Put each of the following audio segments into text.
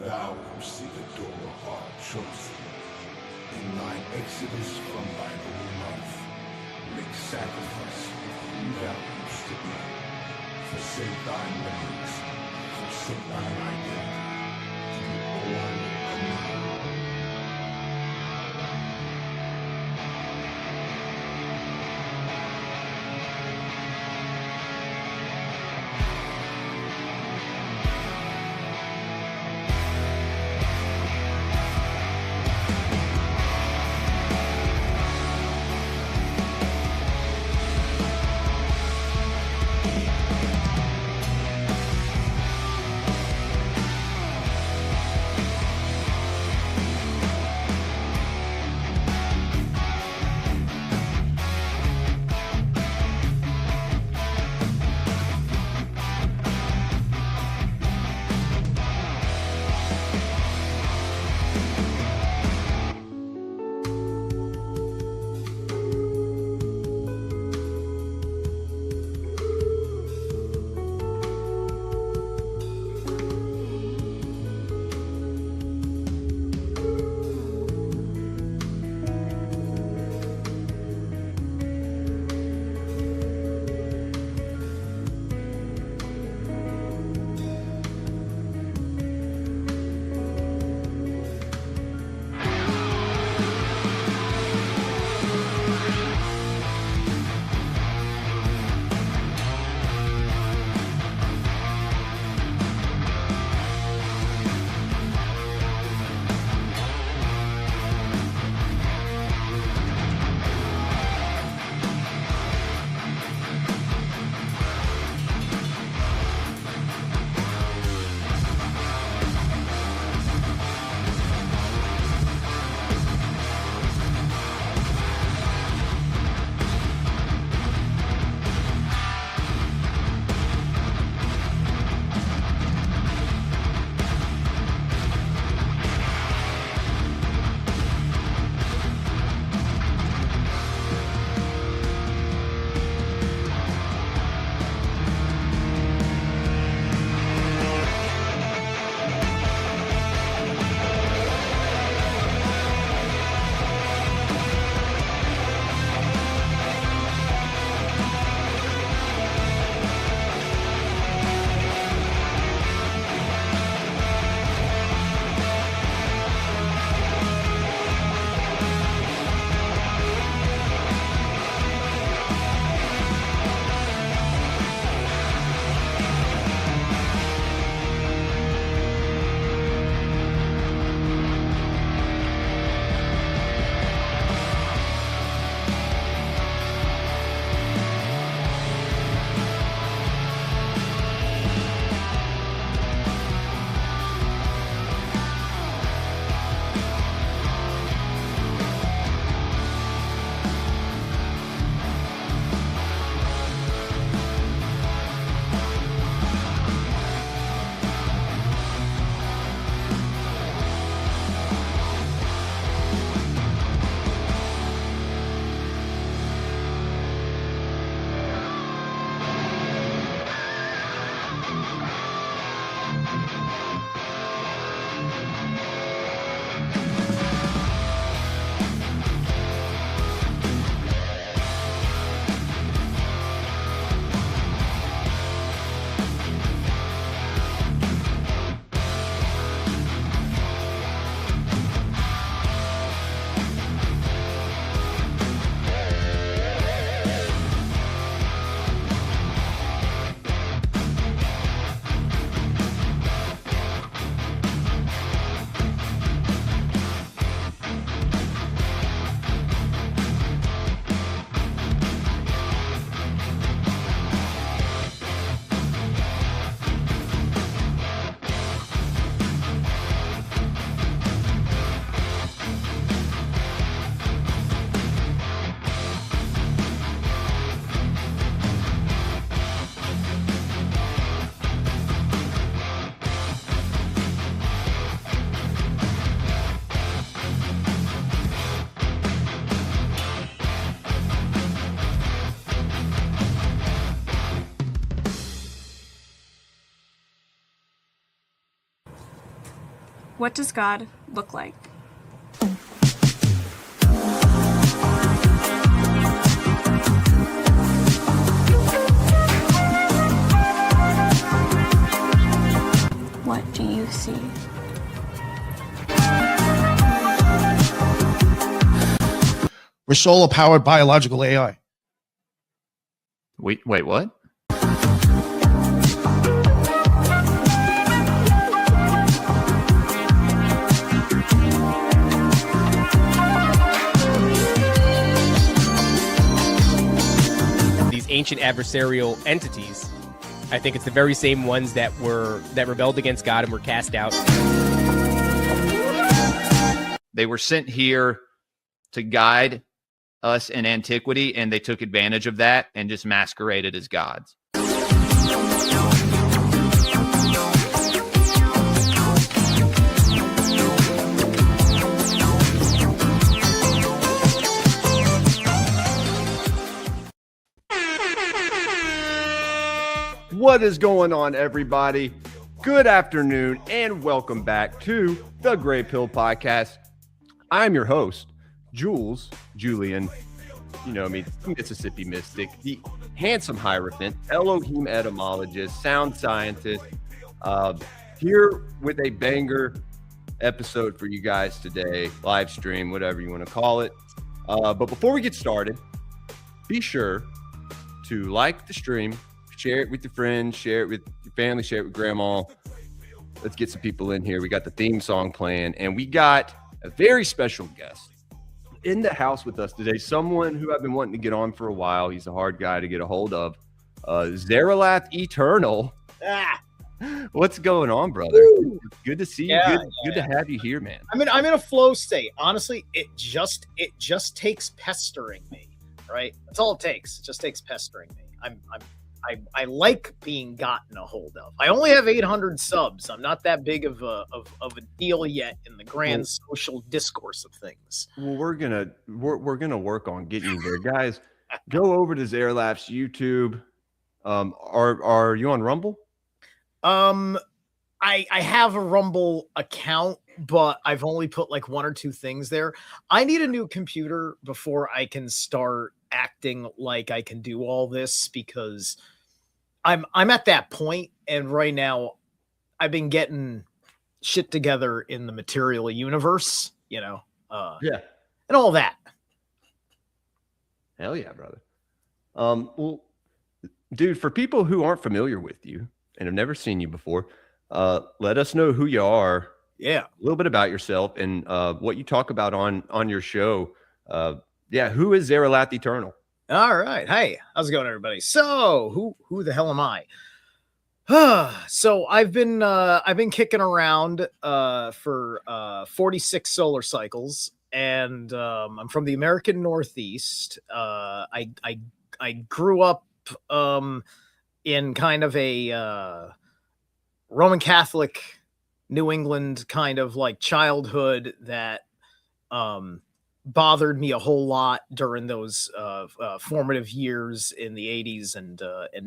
Thou who see the door art chosen, in thine exodus from thine own life, make sacrifice who thou used to be. Forsake thine memories, forsake thine identity, to be born anew. What does God look like? What do you see? We're solar-powered biological AI. Wait, what? These ancient adversarial entities, I think it's the very same ones that rebelled against God and were cast out. They were sent here to guide us in antiquity, and they took advantage of that and just masqueraded as gods. What is going on, everybody? Good afternoon, and welcome back to the Greypilled podcast. I'm your host, Julian, you know me, Mississippi Mystic, the handsome Hierophant, Elohim etymologist, sound scientist, here with a banger episode for you guys today, live stream, whatever you want to call it. But before we get started, be sure to like the stream, share it with your friends, share it with your family, share it with grandma. Let's get some people in here. We got the theme song playing, and we got a very special guest in the house with us today, someone who I've been wanting to get on for a while. He's a hard guy to get a hold of. Zerilath Eternal. What's going on, brother? Woo. Good to see you. Good to have you here, man. I'm in a flow state. Honestly, it just takes pestering me, right? That's all it takes. It just takes pestering me. I like being gotten a hold of. I only have 800 subs. I'm not that big of a deal yet in the grand social discourse of things. Well, we're gonna work on getting you there, guys. Go over to Zerilath's YouTube. Are you on Rumble? I have a Rumble account, but I've only put like one or two things there. I need a new computer before I can start acting like I can do all this, because I'm at that point, and right now I've been getting shit together in the material universe, and all that. Hell yeah, brother. Well, dude, for people who aren't familiar with you and have never seen you before, let us know who you are. Yeah, a little bit about yourself and what you talk about on your show. Who is Zerilath Eternal? All right. Hey, how's it going, everybody? So who the hell am I? So I've been kicking around for 46 solar cycles, and I'm from the American Northeast. I grew up in kind of a Roman Catholic New England kind of like childhood that bothered me a whole lot during those formative years in the 80s and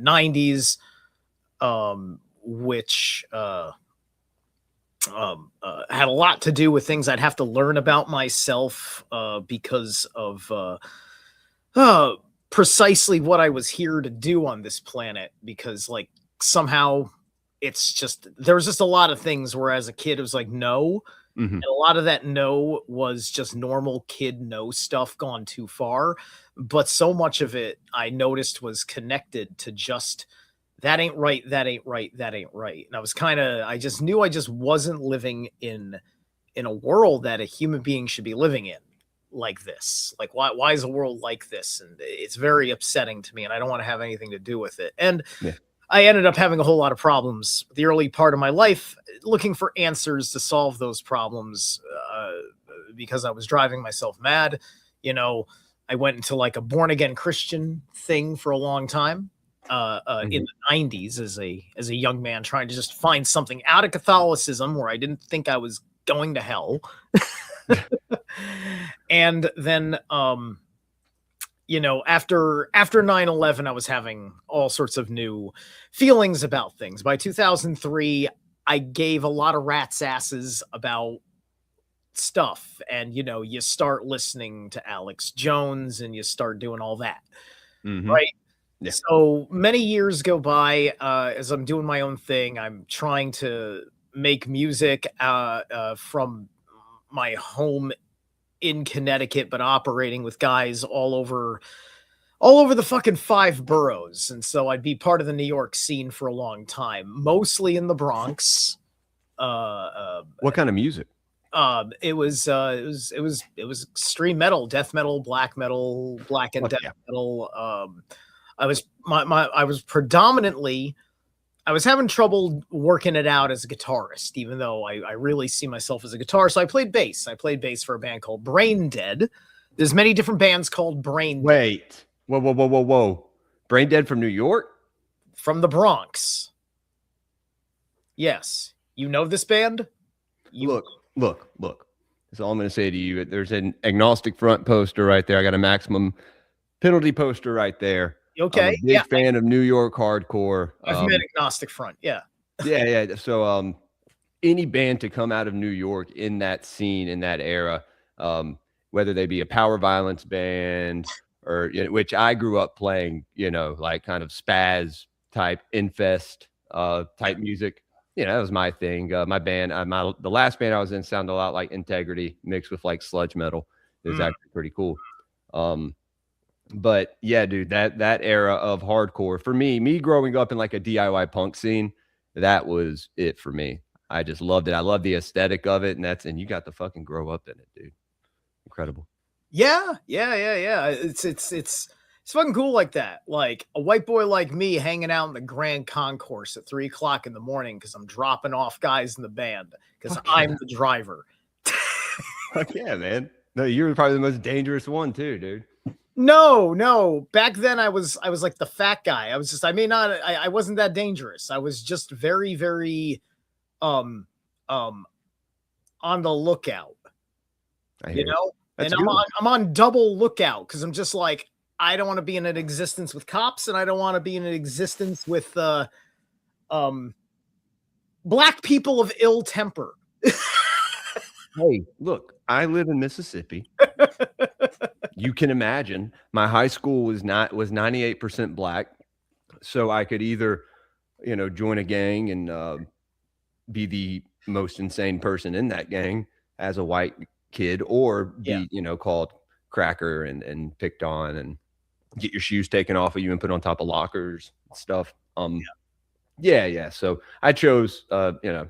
90s, which had a lot to do with things I'd have to learn about myself because of precisely what I was here to do on this planet, because like somehow it's just, there was just a lot of things where as a kid it was like no. Mm-hmm. And a lot of that no was just normal kid no stuff gone too far. But so much of it I noticed was connected to just that ain't right, that ain't right, that ain't right. And I just knew I just wasn't living in a world that a human being should be living in like this. Like why is a world like this? And it's very upsetting to me, and I don't want to have anything to do with it. And I ended up having a whole lot of problems the early part of my life, looking for answers to solve those problems because I was driving myself mad. I went into like a born again Christian thing for a long time in the 90s as a young man, trying to just find something out of Catholicism where I didn't think I was going to hell. And then after 9/11, I was having all sorts of new feelings about things. By 2003, I gave a lot of rat's asses about stuff, and you start listening to Alex Jones and you start doing all that, right? Yeah. So many years go by as I'm doing my own thing. I'm trying to make music from my home in Connecticut, but operating with guys all over the fucking 5 boroughs. And so I'd be part of the New York scene for a long time, mostly in the Bronx. What kind of music? It was extreme metal, death metal, black and Fuck death yeah. metal. I was predominantly, I was having trouble working it out as a guitarist, even though I really see myself as a guitarist. So I played bass. I played bass for a band called Brain Dead. There's many different bands called Brain Dead. Wait. Whoa. Brain Dead from New York? From the Bronx. Yes. You know this band? Look. That's all I'm going to say to you. There's an agnostic front poster right there. I got a maximum penalty poster right there. Okay. I'm a big fan of New York hardcore. I've met Agnostic Front. Yeah. Yeah. So any band to come out of New York in that scene, in that era, whether they be a power violence band or which I grew up playing, like kind of spaz type, infest type music. That was my thing. My band, the last band I was in sounded a lot like Integrity mixed with like sludge metal. It was actually pretty cool. But yeah, dude, that era of hardcore for me growing up in like a DIY punk scene, that was it for me. I just loved it. I love the aesthetic of it, and you got to fucking grow up in it, dude. Incredible. Yeah. It's fucking cool like that. Like a white boy like me hanging out in the Grand Concourse at 3:00 in the morning because I'm dropping off guys in the band because I'm the driver. Fuck yeah, man. No, you're probably the most dangerous one too, dude. No. Back then I was like the fat guy. I wasn't that dangerous. I was just very, very on the lookout. And I'm on double lookout because I'm just like, I don't want to be in an existence with cops, and I don't want to be in an existence with black people of ill temper. Hey, look, I live in Mississippi. You can imagine my high school was 98% black. So I could either, join a gang and be the most insane person in that gang as a white kid, or be, called cracker and picked on and get your shoes taken off of you and put on top of lockers and stuff. Yeah. So I chose, the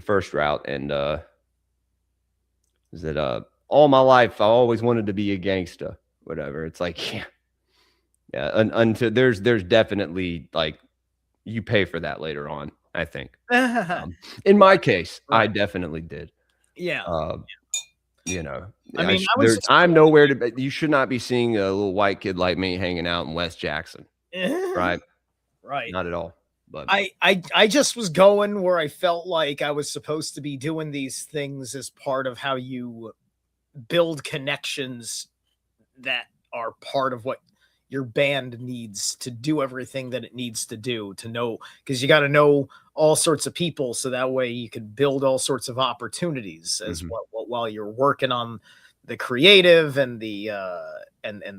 first route, and is that all my life I always wanted to be a gangsta, whatever. It's like, yeah. Until there's definitely like you pay for that later on, I think. In my case, I definitely did. Yeah. I'm nowhere to. You should not be seeing a little white kid like me hanging out in West Jackson, right? Right. Not at all. But I just was going where I felt like I was supposed to be doing these things as part of how you build connections that are part of what your band needs to do everything that it needs to do, to know, because you got to know all sorts of people, so that way you can build all sorts of opportunities as while you're working on the creative and the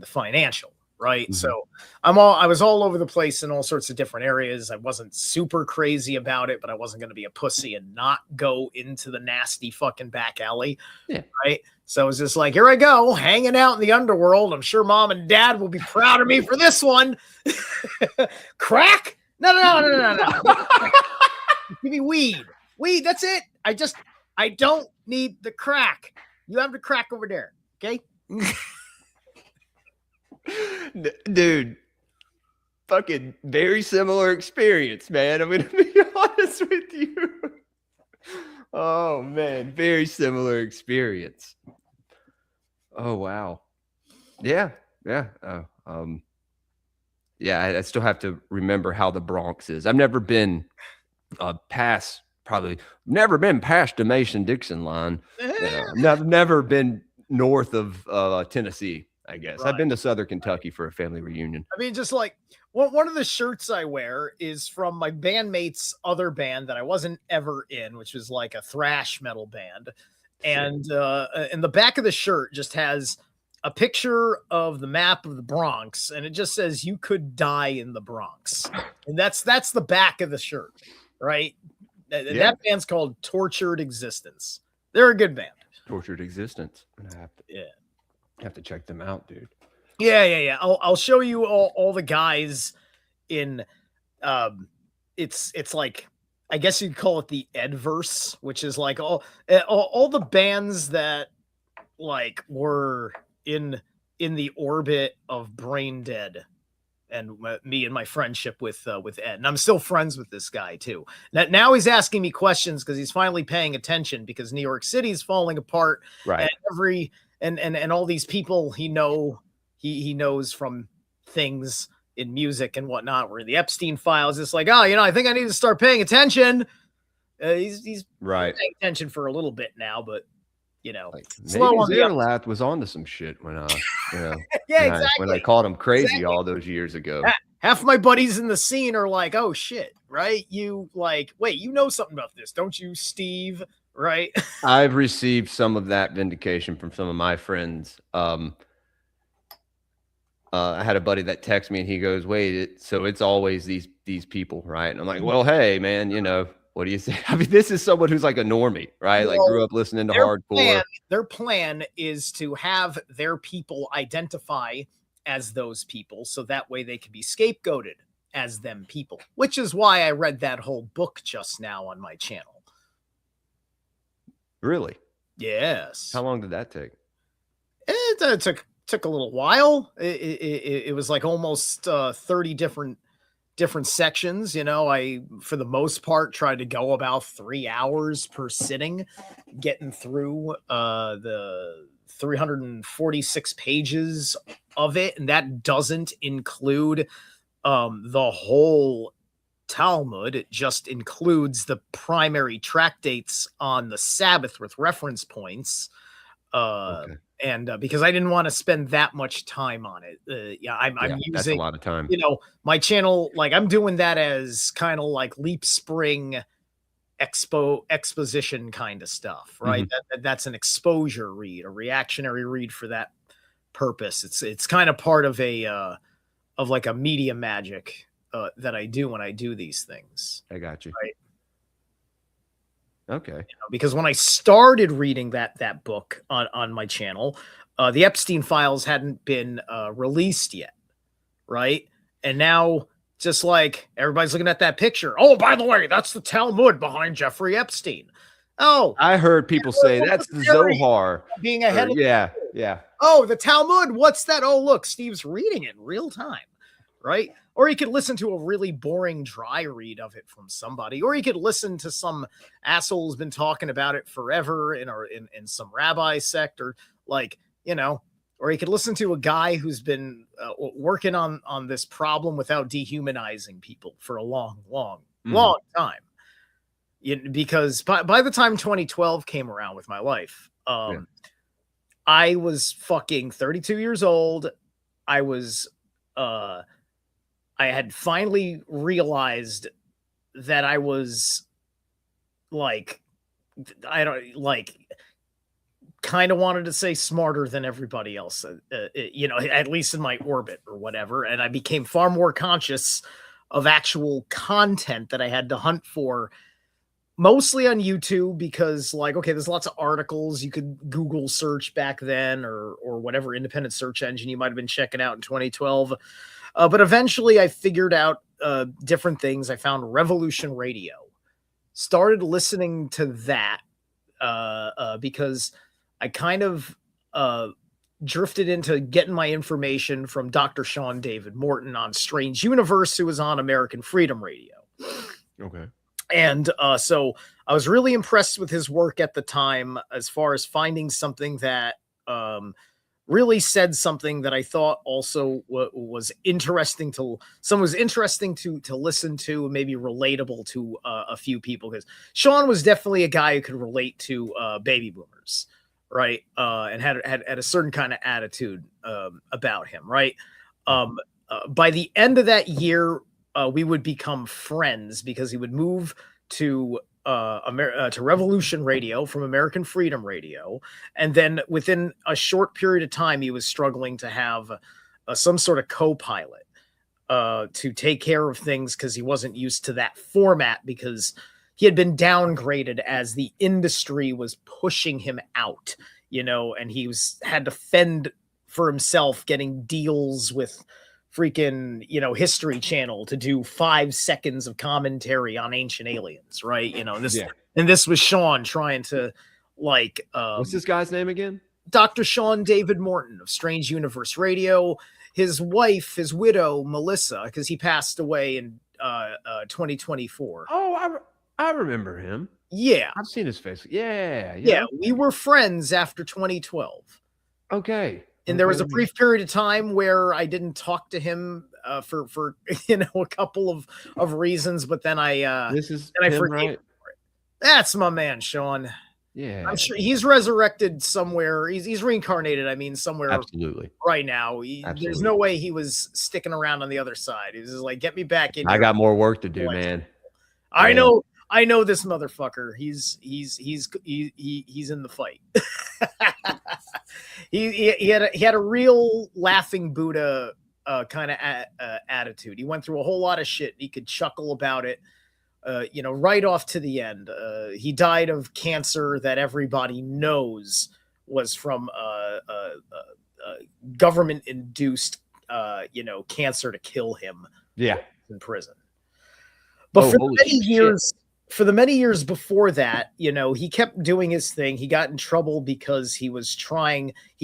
financial, right? So I was all over the place in all sorts of different areas. I wasn't super crazy about it, but I wasn't going to be a pussy and not go into the nasty fucking back alley, right? So I was just like, here I go, hanging out in the underworld. I'm sure mom and dad will be proud of me for this one. Crack? No. Give me weed. That's it. I don't need the crack. You have the crack over there. Okay. Dude, fucking very similar experience, man. I'm going to be honest with you. Oh man, very similar experience. Oh wow. Yeah. I still have to remember how the Bronx is. I've never been past the Mason-Dixon line. I've never been north of Tennessee. I guess. Right. I've been to Southern Kentucky for a family reunion. I mean, just like one of the shirts I wear is from my bandmate's other band that I wasn't ever in, which was like a thrash metal band. And the back of the shirt just has a picture of the map of the Bronx, and it just says "You could die in the Bronx," and that's the back of the shirt, right? That band's called Tortured Existence. They're a good band. Tortured Existence. I have to check them out, dude. Yeah. I'll show you all the guys in. It's like, I guess you'd call it the Edverse, which is like all the bands that like were in the orbit of Brain Dead, and me and my friendship with Ed, and I'm still friends with this guy too. Now he's asking me questions because he's finally paying attention because New York City's falling apart, right? And all these people he knows from things in music and whatnot were in the Epstein files. It's like, I think I need to start paying attention. He's right paying attention for a little bit now, but like, slow maybe on the Zerilath was onto some shit when exactly. when I called him crazy all those years ago. Half my buddies in the scene are like, oh shit, right? You like, wait, you know something about this, don't you, Steve? Right? I've received some of that vindication from some of my friends. I had a buddy that texted me and he goes, wait, so it's always these people, right? And I'm like, well, hey man, what do you say? I mean, this is someone who's like a normie, right? Like grew up listening to hardcore. Their plan is to have their people identify as those people, so that way they can be scapegoated as them people, which is why I read that whole book just now on my channel. Really? Yes. How long did that take? It took a little while. It was like almost 30 different sections. I, for the most part, tried to go about 3 hours per sitting, getting through the 346 pages of it. And that doesn't include the whole Talmud. It just includes the primary tractates on the Sabbath with reference points. Okay. And because I didn't want to spend that much time on it. I'm using that's a lot of time. My channel, like I'm doing that as kind of like Leap Spring exposition kind of stuff, right? Mm-hmm. That's an exposure read, a reactionary read for that purpose. It's kind of part of of like a media magic that I do when I do these things. I got you. Right. Okay. Because when I started reading that book on my channel, the Epstein files hadn't been released yet, right? And now, just like everybody's looking at that picture. Oh, by the way, that's the Talmud behind Jeffrey Epstein. Oh, I heard people say that's the Zohar being ahead of yeah. Oh, the Talmud. What's that? Oh, look, Steve's reading it in real time, right? Or you could listen to a really boring dry read of it from somebody, or you could listen to some asshole who's been talking about it forever in some rabbi sect, or like, or you could listen to a guy who's been working on this problem without dehumanizing people for a long time. Because by the time 2012 came around with my life, I was fucking 32 years old. I had finally realized that I was like, kind of wanted to say smarter than everybody else, at least in my orbit or whatever. And I became far more conscious of actual content that I had to hunt for, mostly on YouTube, because there's lots of articles you could Google search back then, or whatever independent search engine you might have been checking out in 2012. But eventually I figured out different things. I found Revolution Radio, started listening to that because I kind of drifted into getting my information from Dr. Sean David Morton on Strange Universe, who was on American Freedom Radio. Okay. And so I was really impressed with his work at the time, as far as finding something that really said something that I thought also was interesting to listen to, maybe relatable to a few people, because Sean was definitely a guy who could relate to baby boomers, right? And had a certain kind of attitude about him, right? By the end of that year, we would become friends because he would move to to Revolution Radio from American Freedom Radio, and then within a short period of time, he was struggling to have some sort of co-pilot to take care of things because he wasn't used to that format because he had been downgraded as the industry was pushing him out, and he had to fend for himself, getting deals with freaking, History Channel to do 5 seconds of commentary on Ancient Aliens, right? And this was Sean trying to What's this guy's name again? Dr. Sean David Morton of Strange Universe Radio. His wife, his widow, Melissa, because he passed away in 2024. Oh, I remember him. Yeah. I've seen his face. Yeah. We were friends after 2012. Okay. And there was a brief period of time where I didn't talk to him for a couple of reasons, but then I forgave him for it. That's my man, Sean. Yeah, I'm sure he's resurrected somewhere. He's reincarnated. I mean, somewhere absolutely right now. There's no way he was sticking around on the other side. He was just like, get me back in. I got more work to do, man. I know this motherfucker. He's in the fight. he had a real laughing Buddha kind of attitude. He went through a whole lot of shit. He could chuckle about it. Right off to the end. He died of cancer that everybody knows was from government-induced, cancer to kill him. Yeah, in prison. But for the many years before that, he kept doing his thing. He got in trouble because he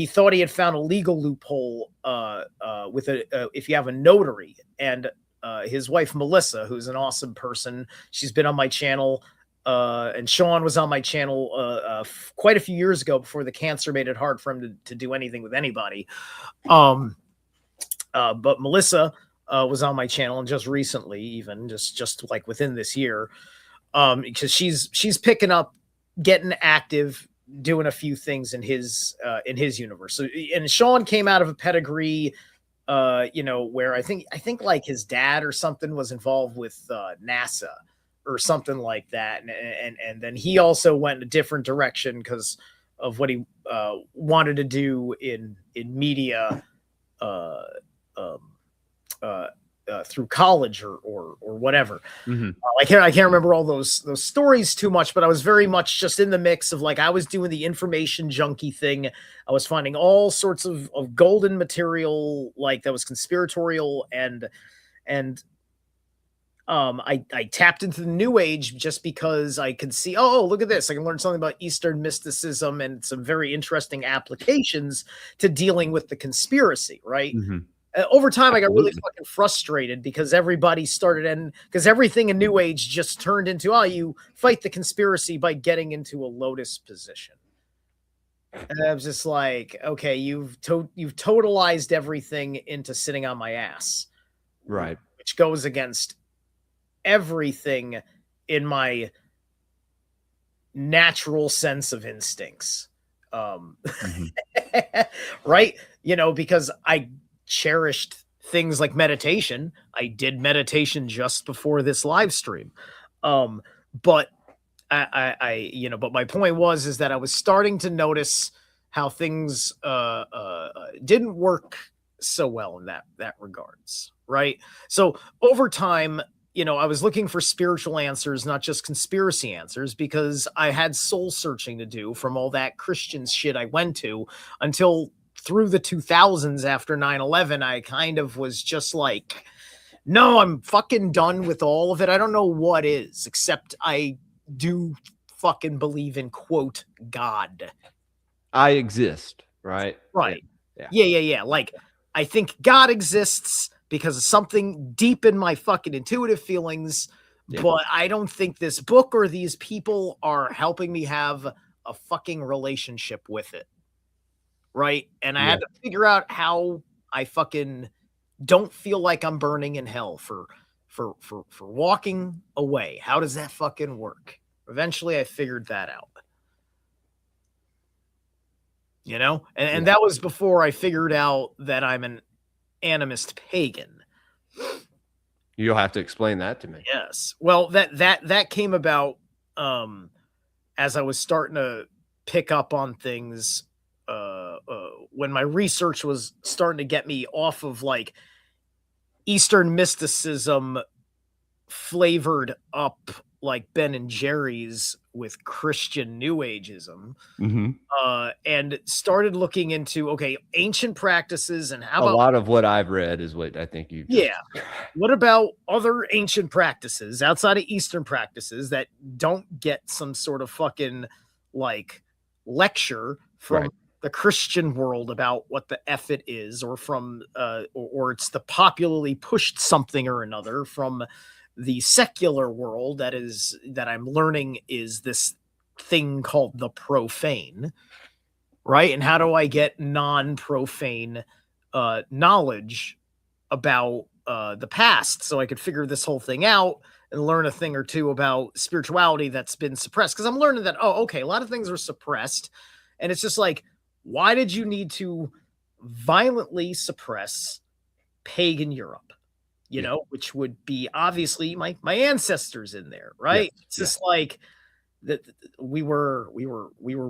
thought he had found a legal loophole with if you have a notary, and his wife, Melissa, who's an awesome person. She's been on my channel, and Sean was on my channel quite a few years ago before the cancer made it hard for him to do anything with anybody. But Melissa was on my channel, and just recently, even just like within this year, because she's picking up, getting active, doing a few things in his universe. So, and Sean came out of a pedigree, where I think like his dad or something was involved with NASA or something like that, and then he also went in a different direction because of what he wanted to do in media through college or whatever. Mm-hmm. I can't remember all those stories too much, but I was very much just in the mix of I was doing the information junkie thing. I was finding all sorts of golden material that was conspiratorial, and I tapped into the New Age just because I could see, look at this, I can learn something about Eastern mysticism and some very interesting applications to dealing with the conspiracy, right? Mm-hmm. Over time, I got really fucking frustrated because everybody because everything in New Age just turned into, you fight the conspiracy by getting into a lotus position. And I was just like, okay, you've totalized everything into sitting on my ass. Right. Which goes against everything in my natural sense of instincts. Mm-hmm. Right? Because I cherished things like meditation. I did meditation just before this live stream. But but my point is that I was starting to notice how things didn't work so well in that regards. Right. So over time, I was looking for spiritual answers, not just conspiracy answers, because I had soul searching to do from all that Christian shit I went to until through the 2000s after 9/11, I kind of was just like, no, I'm fucking done with all of it. I don't know what is, except I do fucking believe in, quote, God. I exist, right? Right. Yeah. I think God exists because of something deep in my fucking intuitive feelings, but I don't think this book or these people are helping me have a fucking relationship with it. Right. And I had to figure out how I fucking don't feel like I'm burning in hell for walking away. How does that fucking work? Eventually I figured that out. you know, and that was before I figured out that I'm an animist pagan. You'll have to explain that to me. Yes. Well, that came about as I was starting to pick up on things when my research was starting to get me off of like Eastern mysticism flavored up like Ben and Jerry's with Christian New Ageism, and started looking into, okay, ancient practices and how A about lot of what I've read is what I think you. yeah. What about other ancient practices outside of Eastern practices that don't get some sort of fucking like lecture from the Christian world about what the F it is, or from or it's the popularly pushed something or another from the secular world that I'm learning is this thing called the profane, right? And how do I get non-profane knowledge about the past so I could figure this whole thing out and learn a thing or two about spirituality that's been suppressed? Because I'm learning that, oh, okay, a lot of things were suppressed. And it's just like, why did you need to violently suppress pagan Europe? You know, which would be obviously my ancestors in there, right? It's just like that we were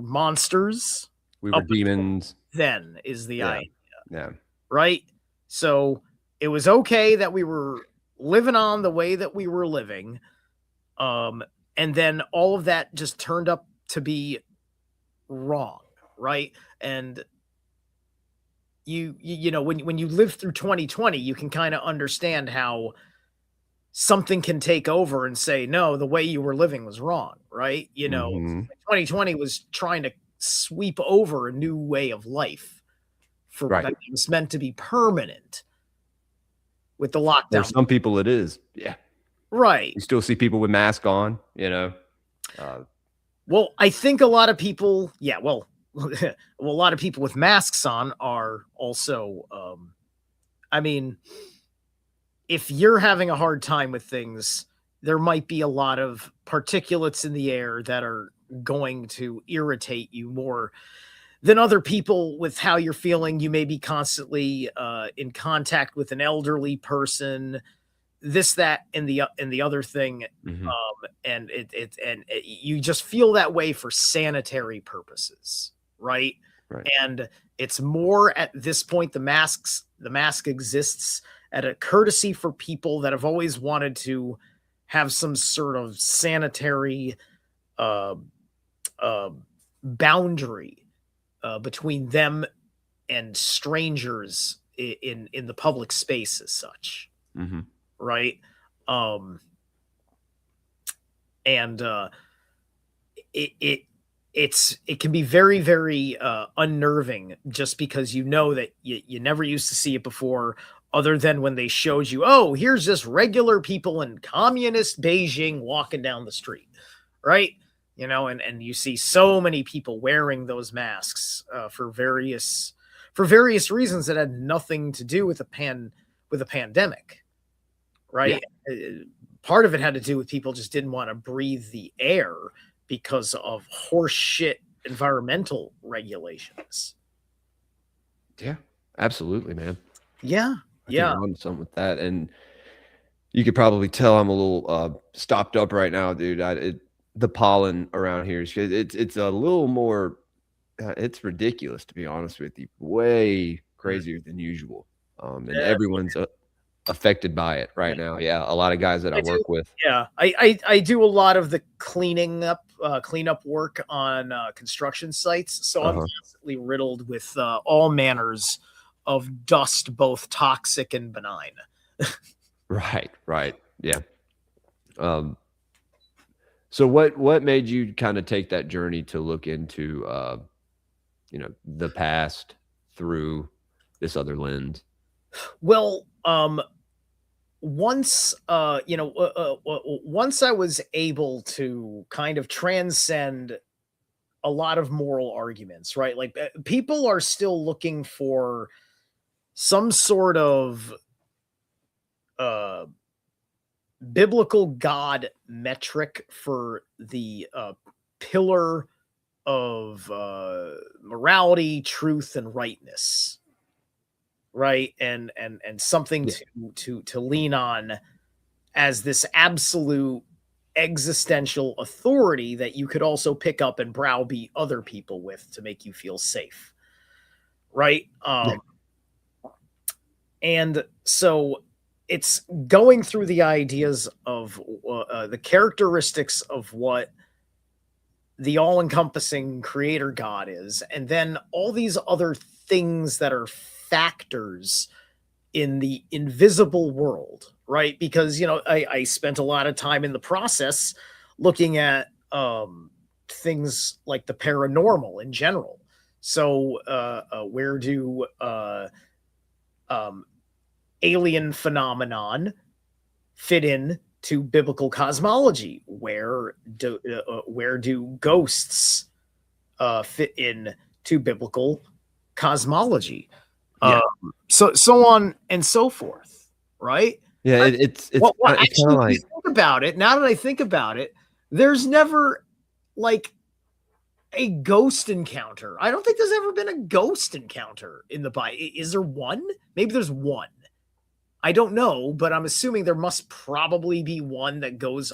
monsters. We were demons. Then is the idea. Yeah. Right? So it was okay that we were living on the way that we were living. And then all of that just turned up to be wrong, right? And you know, when you live through 2020, you can kind of understand how something can take over and say, no, the way you were living was wrong, right? You know, 2020 was trying to sweep over a new way of life for that was meant to be permanent with the lockdown. For some people it is. Yeah. Right. You still see people with masks on, you know. Well, I think a lot of people, well, a lot of people with masks on are also, I mean, if you're having a hard time with things, there might be a lot of particulates in the air that are going to irritate you more than other people with how you're feeling. You may be constantly in contact with an elderly person, this, that, and the other thing. And you just feel that way for sanitary purposes. Right. And it's more at this point, the mask exists at a courtesy for people that have always wanted to have some sort of sanitary boundary between them and strangers in the public space as such. Right. And it can be very, very unnerving, just because you know that you never used to see it before, other than when they showed you, oh, here's just regular people in communist Beijing walking down the street, right? You know, and you see so many people wearing those masks for various reasons that had nothing to do with a pandemic, right? Part of it had to do with people just didn't want to breathe the air because of horseshit environmental regulations. Yeah, absolutely, man. Yeah. I think I'm on something with that. And you could probably tell I'm a little stopped up right now, dude. The pollen around here, it's a little more, it's ridiculous, to be honest with you. Way crazier than usual. And everyone's affected by it right now. Yeah, a lot of guys that I work with. Yeah, I do a lot of the cleanup work on construction sites, so I'm constantly riddled with all manners of dust, both toxic and benign. Right. Yeah. So what made you kind of take that journey to look into the past through this other lens? Well, once once I was able to kind of transcend a lot of moral arguments, right? Like, people are still looking for some sort of biblical God metric for the pillar morality, truth, and rightness, right? And something to lean on as this absolute existential authority that you could also pick up and browbeat other people with to make you feel safe, right? And so it's going through the ideas of the characteristics of what the all-encompassing creator God is, and then all these other things that are factors in the invisible world, right? Because, you know, I spent a lot of time in the process looking at things like the paranormal in general. So where do alien phenomenon fit in to biblical cosmology? Where do ghosts fit in to biblical cosmology? So on and so forth, right? Yeah, it's kind of like, think about it. Now that I think about it, there's never like a ghost encounter. I don't think there's ever been a ghost encounter in the Bible. Is there one? Maybe there's one. I don't know, but I'm assuming there must probably be one that goes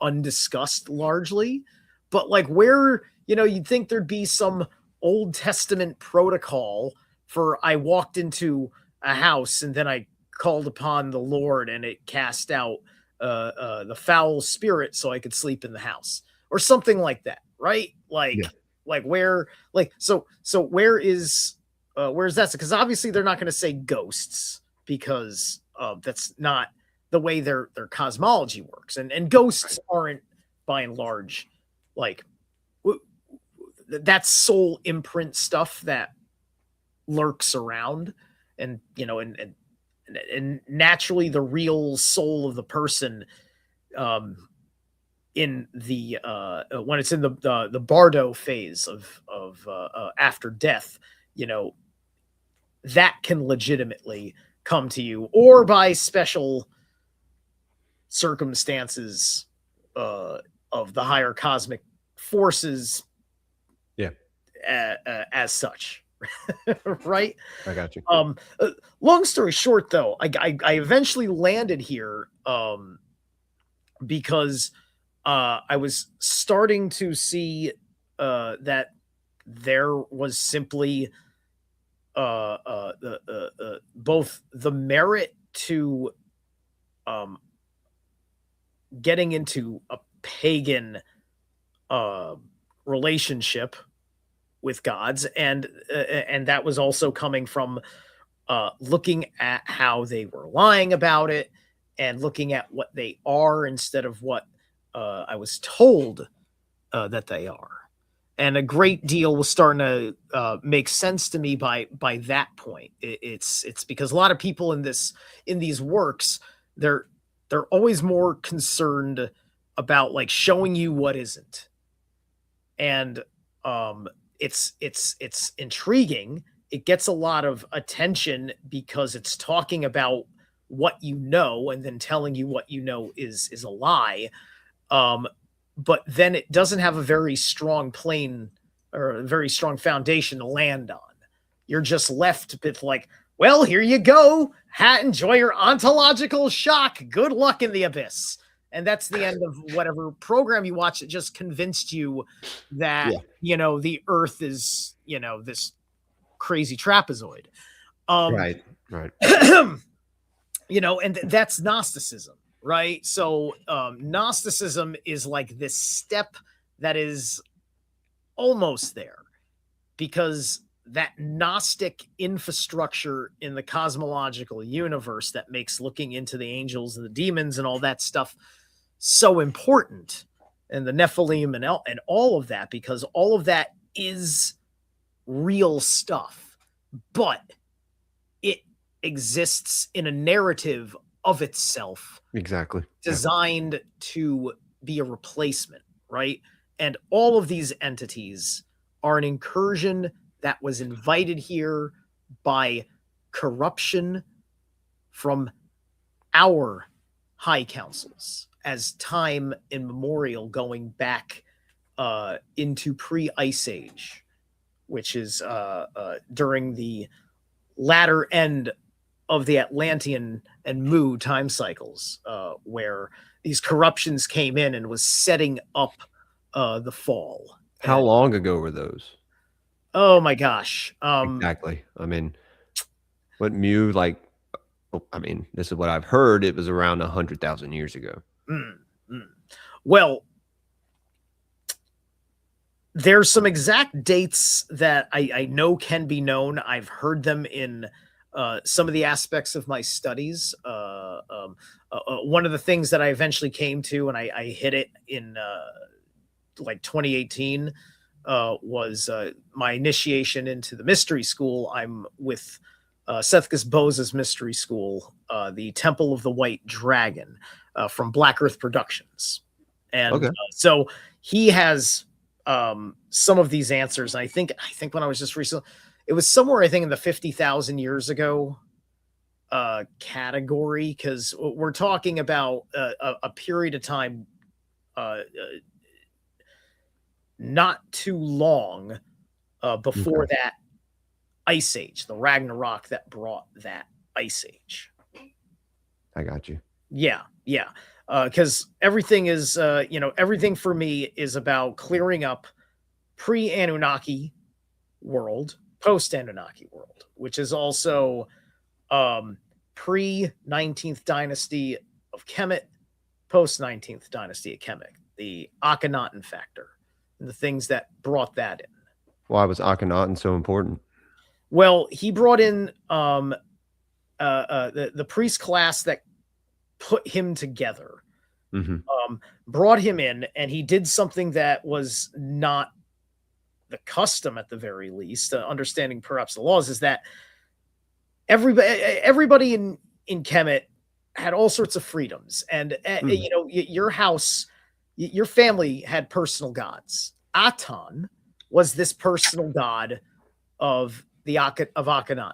undiscussed largely. But like where, you know, you'd think there'd be some Old Testament protocol for I walked into a house and then I called upon the Lord and it cast out the foul spirit so I could sleep in the house or something like that, right? Like where, like, so where's that? Because obviously they're not going to say ghosts, because that's not the way their cosmology works. And ghosts aren't, by and large, like, that's soul imprint stuff that lurks around. And, you know, and naturally the real soul of the person in the when it's in the bardo phase of after death, you know, that can legitimately come to you, or by special circumstances of the higher cosmic forces, as such. Right? I got you. Long story short, though, I eventually landed here because I was starting to see that there was simply both the merit to getting into a pagan relationship with gods, and that was also coming from looking at how they were lying about it and looking at what they are instead of what I was told that they are. And a great deal was starting to make sense to me by that point. It's because a lot of people in these works, they're always more concerned about like showing you what isn't. And it's intriguing. It gets a lot of attention because it's talking about what you know and then telling you what you know is a lie. But then it doesn't have a very strong plane or a very strong foundation to land on. You're just left with like, well, here you go. Enjoy your ontological shock. Good luck in the abyss. And that's the end of whatever program you watch that just convinced you that, you know, the earth is, you know, this crazy trapezoid. Right. You know, and that's Gnosticism. Right. So Gnosticism is like this step that is almost there, because that Gnostic infrastructure in the cosmological universe that makes looking into the angels and the demons and all that stuff so important, and the Nephilim and all of that, because all of that is real stuff, but it exists in a narrative of itself, exactly, designed to be a replacement, right? And all of these entities are an incursion that was invited here by corruption from our high councils, as time immemorial, going back into pre-Ice Age, which is during the latter end of the Atlantean and Mu time cycles, where these corruptions came in and was setting up the fall. How long ago were those? Oh my gosh. Exactly. I mean, what Mu like? I mean, this is what I've heard. It was around 100,000 years ago. Well, there's some exact dates that I know can be known. I've heard them in some of the aspects of my studies. One of the things that I eventually came to, and I hit it in like 2018, was my initiation into the mystery school. I'm with Sethkus Boza's mystery school, the Temple of the White Dragon, from Black Earth Productions. And so he has some of these answers. I think when I was just recently, it was somewhere, I think, in the 50,000 years ago category, because we're talking about a period of time not too long before that Ice Age, the Ragnarok that brought that Ice Age. I got you. Yeah. Because everything is, everything for me is about clearing up pre-Anunnaki world, post-Anunnaki world, which is also pre-19th dynasty of Kemet, post-19th dynasty of Kemet, the Akhenaten factor, and the things that brought that in. Why was Akhenaten so important? Well, he brought in the priest class that put him together, brought him in, and he did something that was not the custom, at the very least, understanding perhaps the laws, is that everybody in Kemet had all sorts of freedoms, and your house, your family had personal gods. Aton was this personal god of Akhenaten,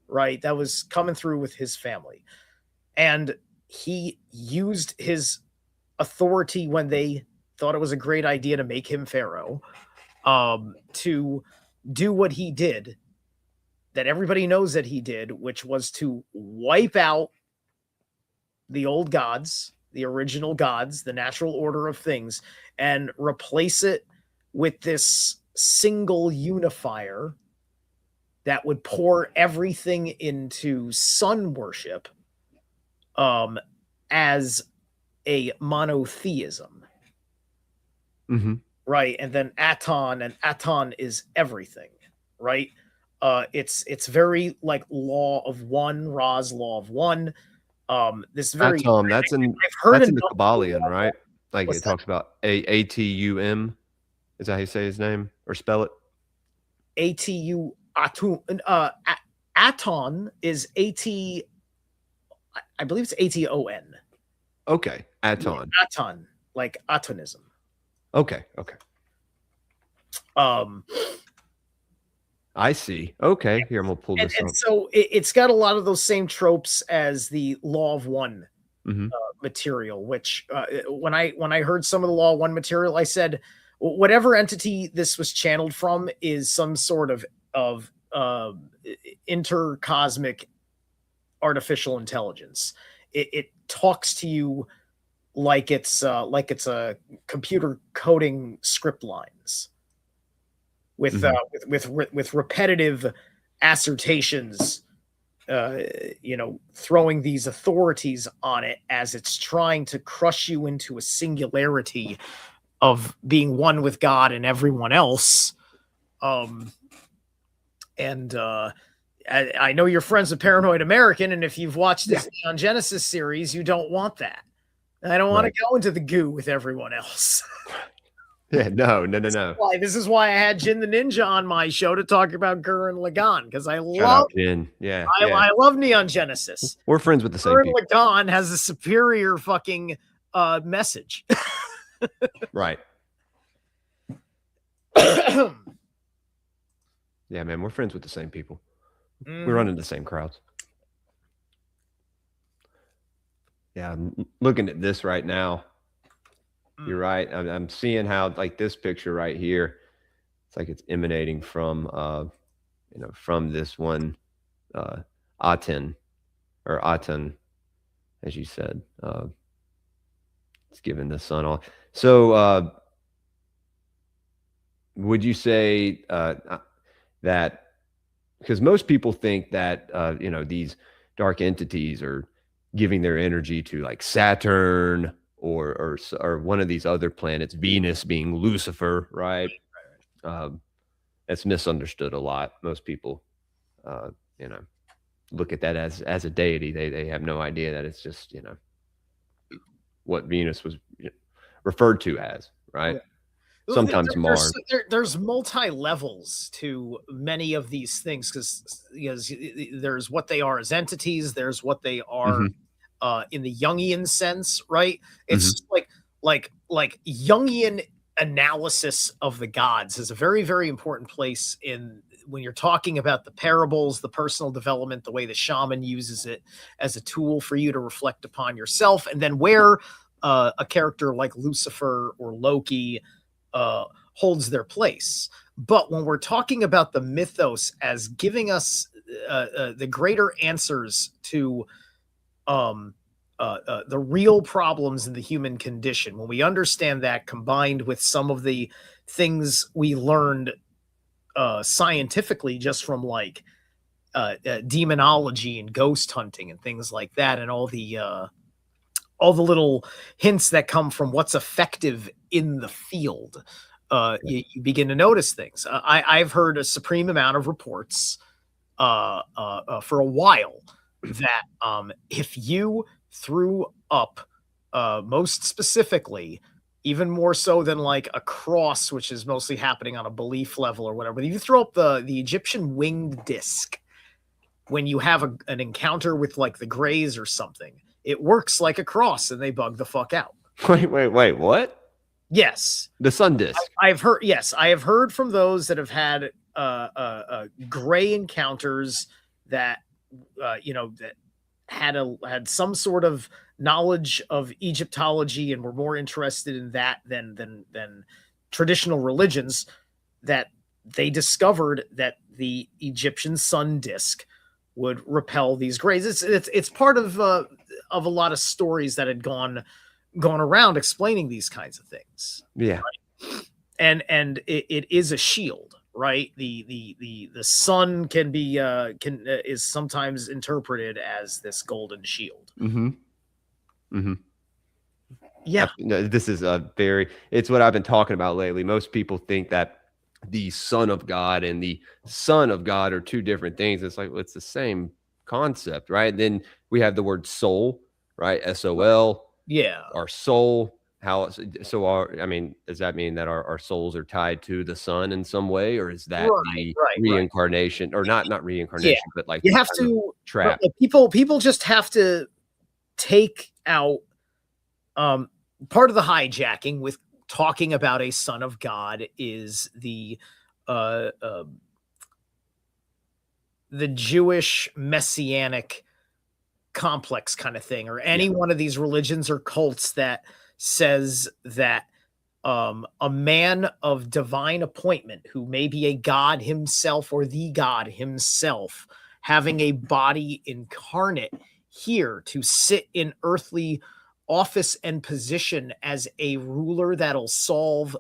right? That was coming through with his family, and he used his authority when they thought it was a great idea to make him pharaoh, to do what he did, that everybody knows that he did, which was to wipe out the old gods, the original gods, the natural order of things, and replace it with this single unifier that would pour everything into sun worship as a monotheism. Right. And then Aton is everything, right? It's very like law of one, Ra's law of one. This very Atom, that's in the Kabbalion, right? Like it talks about Atum. Is that how you say his name or spell it? Atu Atum. Aton is A-T, I believe it's A-T-O-N. Okay. Aton. Yeah, Aton, like Atonism. Okay. I see. Okay. Here, I'm going to pull this up. And so it's got a lot of those same tropes as the Law of One material, which when I heard some of the Law of One material, I said, whatever entity this was channeled from is some sort of intercosmic artificial intelligence. It talks to you like it's a computer coding script lines with repetitive assertions, throwing these authorities on it as it's trying to crush you into a singularity of being one with God and everyone else. I know you're friends with Paranoid American, and if you've watched this Neon Genesis series, you don't want that. I don't want to go into the goo with everyone else. Yeah, no. This is why I had Jin the Ninja on my show to talk about Gurren Lagann, because I love Neon Genesis. We're friends with the same Gurren people. Lagann has a superior fucking message. Right. Yeah, man, we're friends with the same people. We run into the same crowds. Yeah, I'm looking at this right now. You're right. I'm seeing how, like, this picture right here, it's like it's emanating from from this one Aten, or Aten, as you said. It's giving the sun off. So would you say that, because most people think that these dark entities are giving their energy to like Saturn or one of these other planets, Venus being Lucifer, right? That's misunderstood a lot. Most people, look at that as a deity. They have no idea that it's just what Venus was referred to as, right? Yeah. Sometimes Mars. There's multi levels to many of these things because there's what they are as entities. There's what they are in the Jungian sense, right? It's like Jungian analysis of the gods is a very, very important place in when you're talking about the parables, the personal development, the way the shaman uses it as a tool for you to reflect upon yourself, and then where a character like Lucifer or Loki holds their place. But when we're talking about the mythos as giving us the greater answers to the real problems in the human condition, when we understand that combined with some of the things we learned scientifically just from like demonology and ghost hunting and things like that, and all the little hints that come from what's effective in the field, you begin to notice things. I've heard a supreme amount of reports for a while that if you threw up, most specifically, even more so than like a cross, which is mostly happening on a belief level or whatever, you throw up the Egyptian winged disc when you have an encounter with like the Greys or something, it works like a cross and they bug the fuck out. Wait, what? Yes. The sun disc. I've heard, yes, I have heard from those that have had Grey encounters that that had some sort of knowledge of Egyptology and were more interested in that than traditional religions, that they discovered that the Egyptian sun disk would repel these Greys. It's part of a lot of stories that had gone around explaining these kinds of things. Yeah. Right? And it is a shield, right? The sun can be is sometimes interpreted as this golden shield. Yeah. This is it's what I've been talking about lately. Most people think that the Son of God and the Son of God are two different things. It's like, well, it's the same concept, right? Then we have the word soul, right? SOL. Yeah. Our soul. Does that mean that our souls are tied to the sun in some way, or is that reincarnation, or not reincarnation, but like you have to trap? People just have to take out part of the hijacking with talking about a son of God is the Jewish messianic complex kind of thing, or any one of these religions or cults that says that a man of divine appointment, who may be a god himself or the god himself, having a body incarnate here to sit in earthly office and position as a ruler that'll solve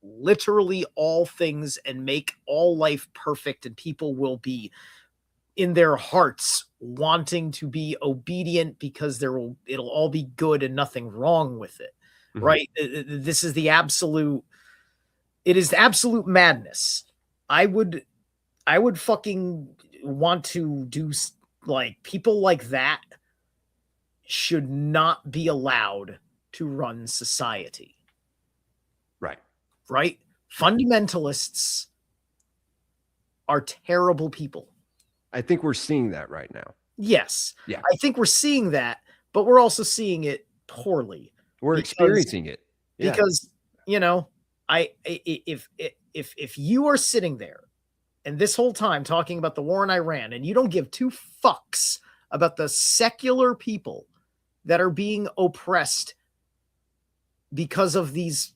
literally all things and make all life perfect, and people will be in their hearts wanting to be obedient because it'll all be good and nothing wrong with it. Right? This is absolute madness. I would fucking want to do, like, people like that should not be allowed to run society. Right? Fundamentalists are terrible people. I think we're seeing that right now. Yes. Yeah. I think we're seeing that, but we're also seeing it poorly. We're experiencing it. Yeah. Because, if you are sitting there and this whole time talking about the war in Iran, and you don't give two fucks about the secular people that are being oppressed because of these,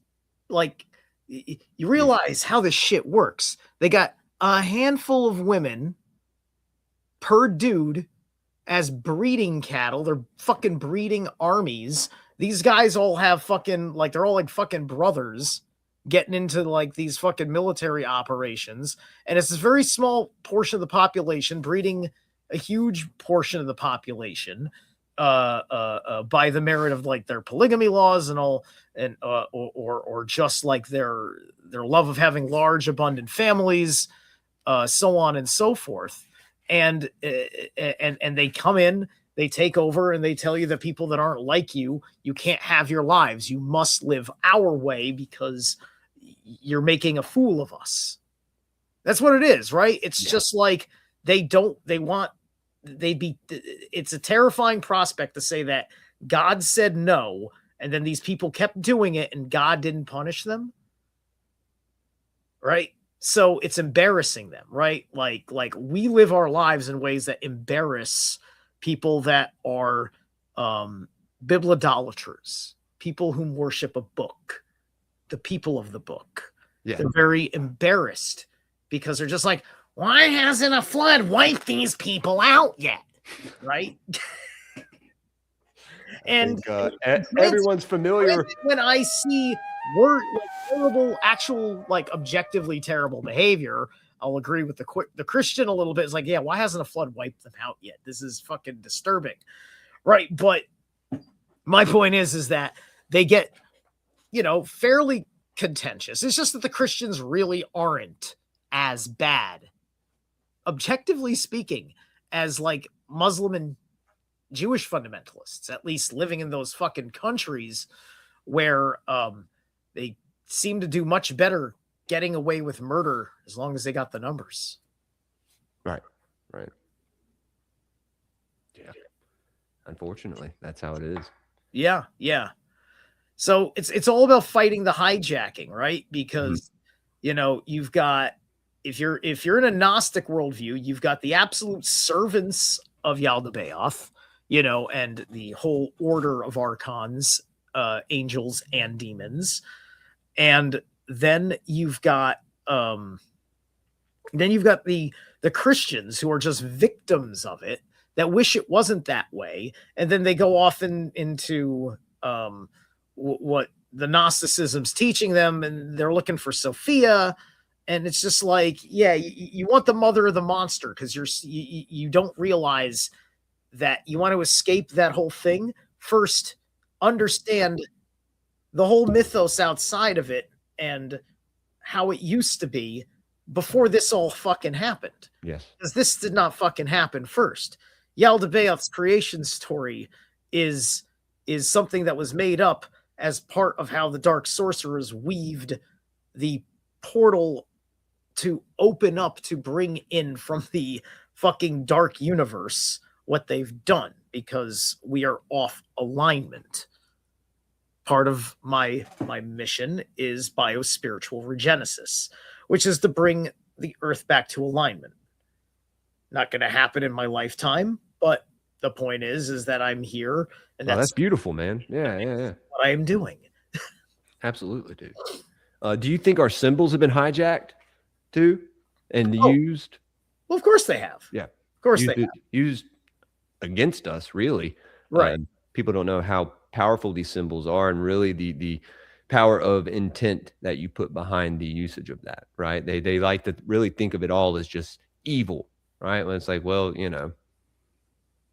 like, you realize how this shit works. They got a handful of women per dude as breeding cattle. They're fucking breeding armies. These guys all have fucking, like, they're all like fucking brothers getting into like these fucking military operations. And it's this very small portion of the population breeding a huge portion of the population by the merit of like their polygamy laws and all, and or just like their love of having large abundant families, so on and so forth. And they come in, they take over, and they tell you that people that aren't like you can't have your lives. You must live our way because you're making a fool of us. That's what it is, right? It's just like it's a terrifying prospect to say that God said no, and then these people kept doing it and God didn't punish them. Right? So it's embarrassing them, right? Like we live our lives in ways that embarrass people that are bibliodolaters, people who worship a book, the people of the book. Yeah. They're very embarrassed because they're just like, why hasn't a flood wiped these people out yet? Right? And everyone's familiar. When I see terrible, actual, like objectively terrible behavior, I'll agree with the Christian a little bit. It's like, yeah, why hasn't a flood wiped them out yet? This is fucking disturbing. Right. But my point is that they get, fairly contentious. It's just that the Christians really aren't as bad, objectively speaking, as like Muslim and Jewish fundamentalists, at least living in those fucking countries where they seem to do much better getting away with murder as long as they got the numbers. Right. Yeah. Unfortunately, that's how it is. Yeah. So it's all about fighting the hijacking, right? Because you've got, if you're in a Gnostic worldview, you've got the absolute servants of Yaldabaoth, and the whole order of archons, angels and demons. And then you've got the Christians who are just victims of it, that wish it wasn't that way. And then they go off into what the Gnosticism's teaching them, and they're looking for Sophia. And it's just like, yeah, you want the mother of the monster because you don't realize that you want to escape that whole thing. First, understand the whole mythos outside of it and how it used to be before this all fucking happened. Yes. Because this did not fucking happen first. Yaldabaoth's creation story is something that was made up as part of how the Dark Sorcerers weaved the portal to open up to bring in from the fucking dark universe what they've done, because we are off alignment. Part of my mission is biospiritual regenesis, which is to bring the earth back to alignment. Not going to happen in my lifetime, but the point is that I'm here, and that's beautiful, man. Yeah. What I am doing. Absolutely, dude. Do you think our symbols have been hijacked too and used? Well, of course they have. Yeah, of course they have. Used against us, really. Right. People don't know how powerful these symbols are, and really the power of intent that you put behind the usage of that. Right. They like to really think of it all as just evil. Right. When it's like, well,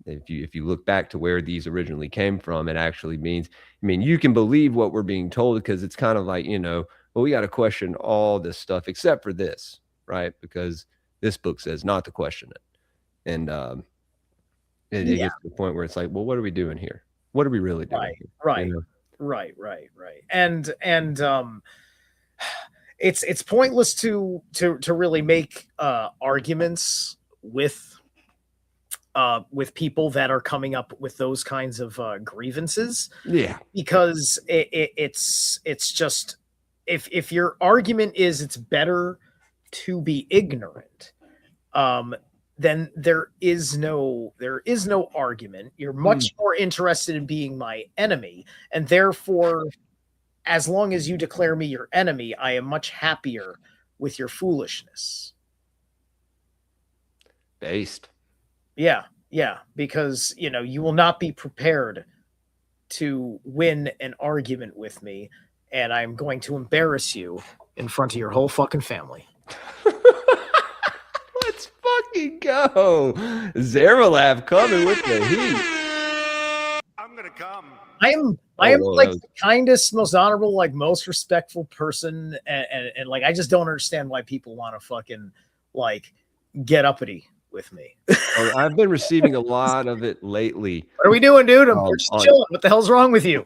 if you look back to where these originally came from, it actually means, you can believe what we're being told, because it's kind of like, well, we got to question all this stuff except for this, right? Because this book says not to question it. And it gets to the point where it's like, well, what are we doing here? What are we really doing here? Right. Right. And it's pointless to really make arguments with people that are coming up with those kinds of grievances. Yeah. Because it's just, if your argument is it's better to be ignorant, then there is no argument. You're much more interested in being my enemy, and therefore as long as you declare me your enemy, I am much happier with your foolishness. Based. Yeah, because you will not be prepared to win an argument with me, and I'm going to embarrass you in front of your whole fucking family. Let's fucking go. Zerilath coming with the heat. I'm gonna come. I am like the kindest, most honorable, like most respectful person, and like I just don't understand why people want to fucking like get uppity with me. I've been receiving a lot of it lately. What are we doing, dude? We're just chilling. What the hell's wrong with you?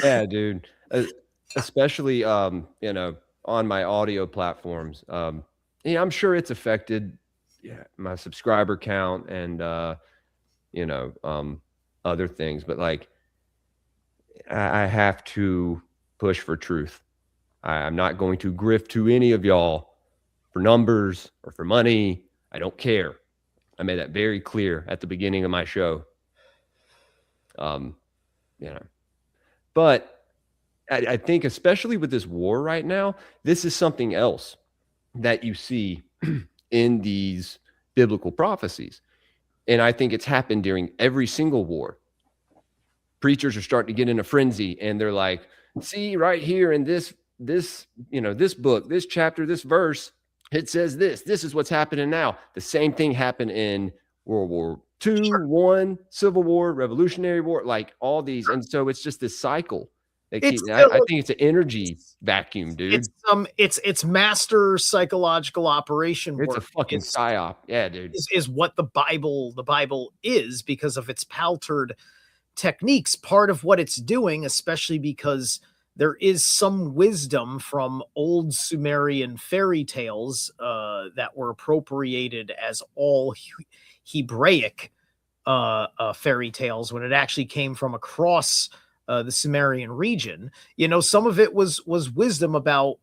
Yeah, dude. Especially on my audio platforms. I'm sure it's affected my subscriber count and other things, but like I have to push for truth. I'm not going to grift to any of y'all for numbers or for money. I don't care. I made that very clear at the beginning of my show. But I think especially with this war right now, this is something else that you see in these biblical prophecies. And I think it's happened during every single war. Preachers are starting to get in a frenzy and they're like, see right here in this book, this chapter, this verse, it says this is what's happening now. The same thing happened in World War II, I, Civil War, Revolutionary War, like all these. And so it's just this cycle. I think it's an energy vacuum, dude. It's master psychological operation. It's a fucking psyop. Yeah, dude. Is what the Bible is because of its paltered techniques. Part of what it's doing, especially because there is some wisdom from old Sumerian fairy tales that were appropriated as all Hebraic fairy tales when it actually came from across the Sumerian region. Some of it was wisdom about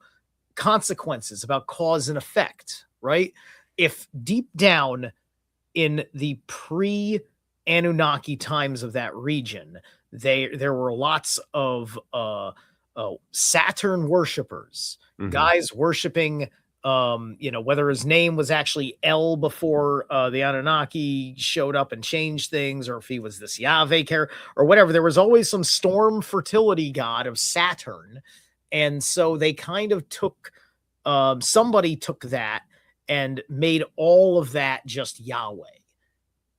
consequences, about cause and effect, right? If deep down in the pre-Anunnaki times of that region, there were lots of Saturn worshipers, guys worshiping, whether his name was actually El before the Anunnaki showed up and changed things, or if he was this Yahweh character or whatever. There was always some storm fertility god of Saturn. And so they kind of took, somebody took that and made all of that just Yahweh.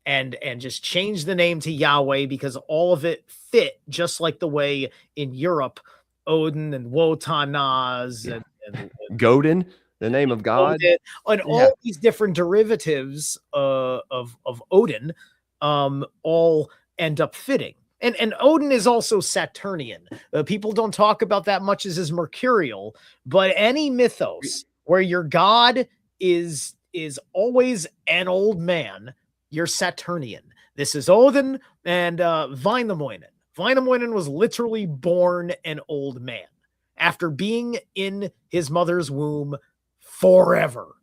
And just changed the name to Yahweh because all of it fit just like the way in Europe Odin and Wotanaz and Godin, the name of God, and all these different derivatives of Odin all end up fitting. And Odin is also Saturnian. People don't talk about that much as his mercurial, but any mythos where your god is always an old man, you're Saturnian. This is Odin and Wainamoinen. Wainamoinen was literally born an old man after being in his mother's womb forever.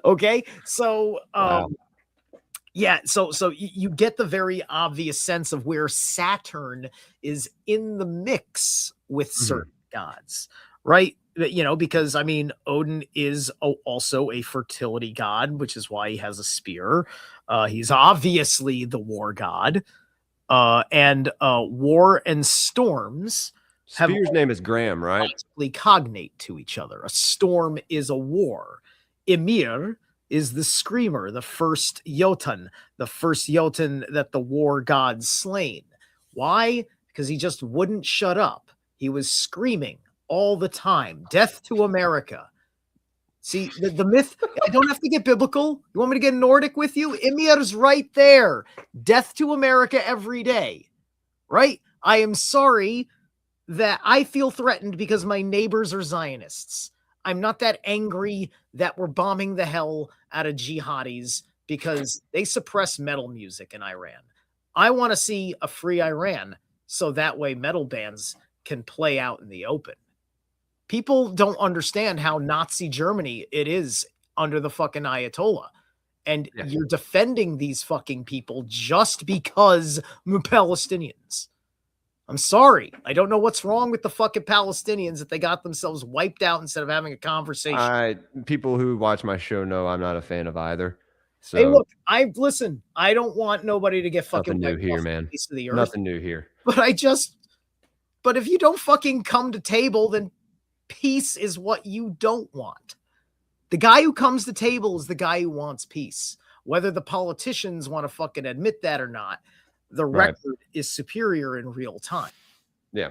Okay, so wow. So you get the very obvious sense of where Saturn is in the mix with certain gods, right? Because Odin is also a fertility god, which is why he has a spear. He's obviously the war god. And war and storms Spear's name is Graham, right? Cognate to each other. A storm is a war. Ymir is the screamer, the first Jotun that the war god slain. Why? Because he just wouldn't shut up. He was screaming all the time. Death to America. See, the myth, I don't have to get biblical. You want me to get Nordic with you? Ymir's right there. Death to America every day, right? I am sorry that I feel threatened because my neighbors are Zionists. I'm not that angry that we're bombing the hell out of jihadis because they suppress metal music in Iran. I want to see a free Iran so that way metal bands can play out in the open. People don't understand how Nazi Germany it is under the fucking Ayatollah. And you're defending these fucking people just because Palestinians. I'm sorry. I don't know what's wrong with the fucking Palestinians that they got themselves wiped out instead of having a conversation. People who watch my show know I'm not a fan of either. So hey, look, listen. I don't want nobody to get fucking nothing new wiped here, off man. the face of the earth. Nothing new here. But if you don't fucking come to table, then peace is what you don't want. The guy who comes to table is the guy who wants peace. Whether the politicians want to fucking admit that or not, the record is superior in real time. Yeah.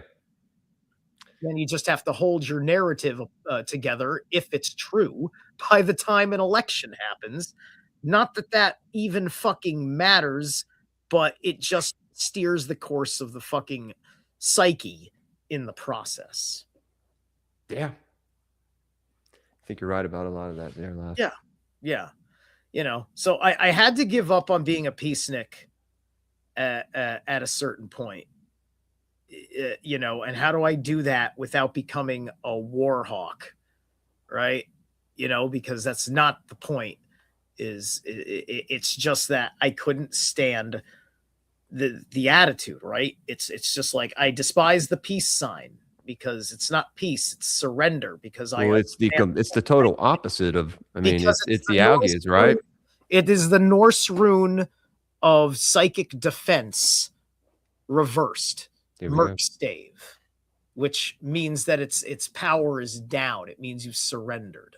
Then you just have to hold your narrative together, if it's true, by the time an election happens. Not that that even fucking matters, but it just steers the course of the fucking psyche in the process. Yeah. I think you're right about a lot of that there, Lath. Yeah. Yeah. You know, so I had to give up on being a peacenik at a certain point. You know, and how do I do that without becoming a war hawk? Right. You know, because that's not the point. It's just that I couldn't stand the attitude, right? It's just like I despise the peace sign because it's not peace, it's surrender. Because it's the total opposite of. I mean, it's the Norse Algies, right? It is the Norse rune of psychic defense reversed, Merkstave, which means that its power is down. It means you've surrendered.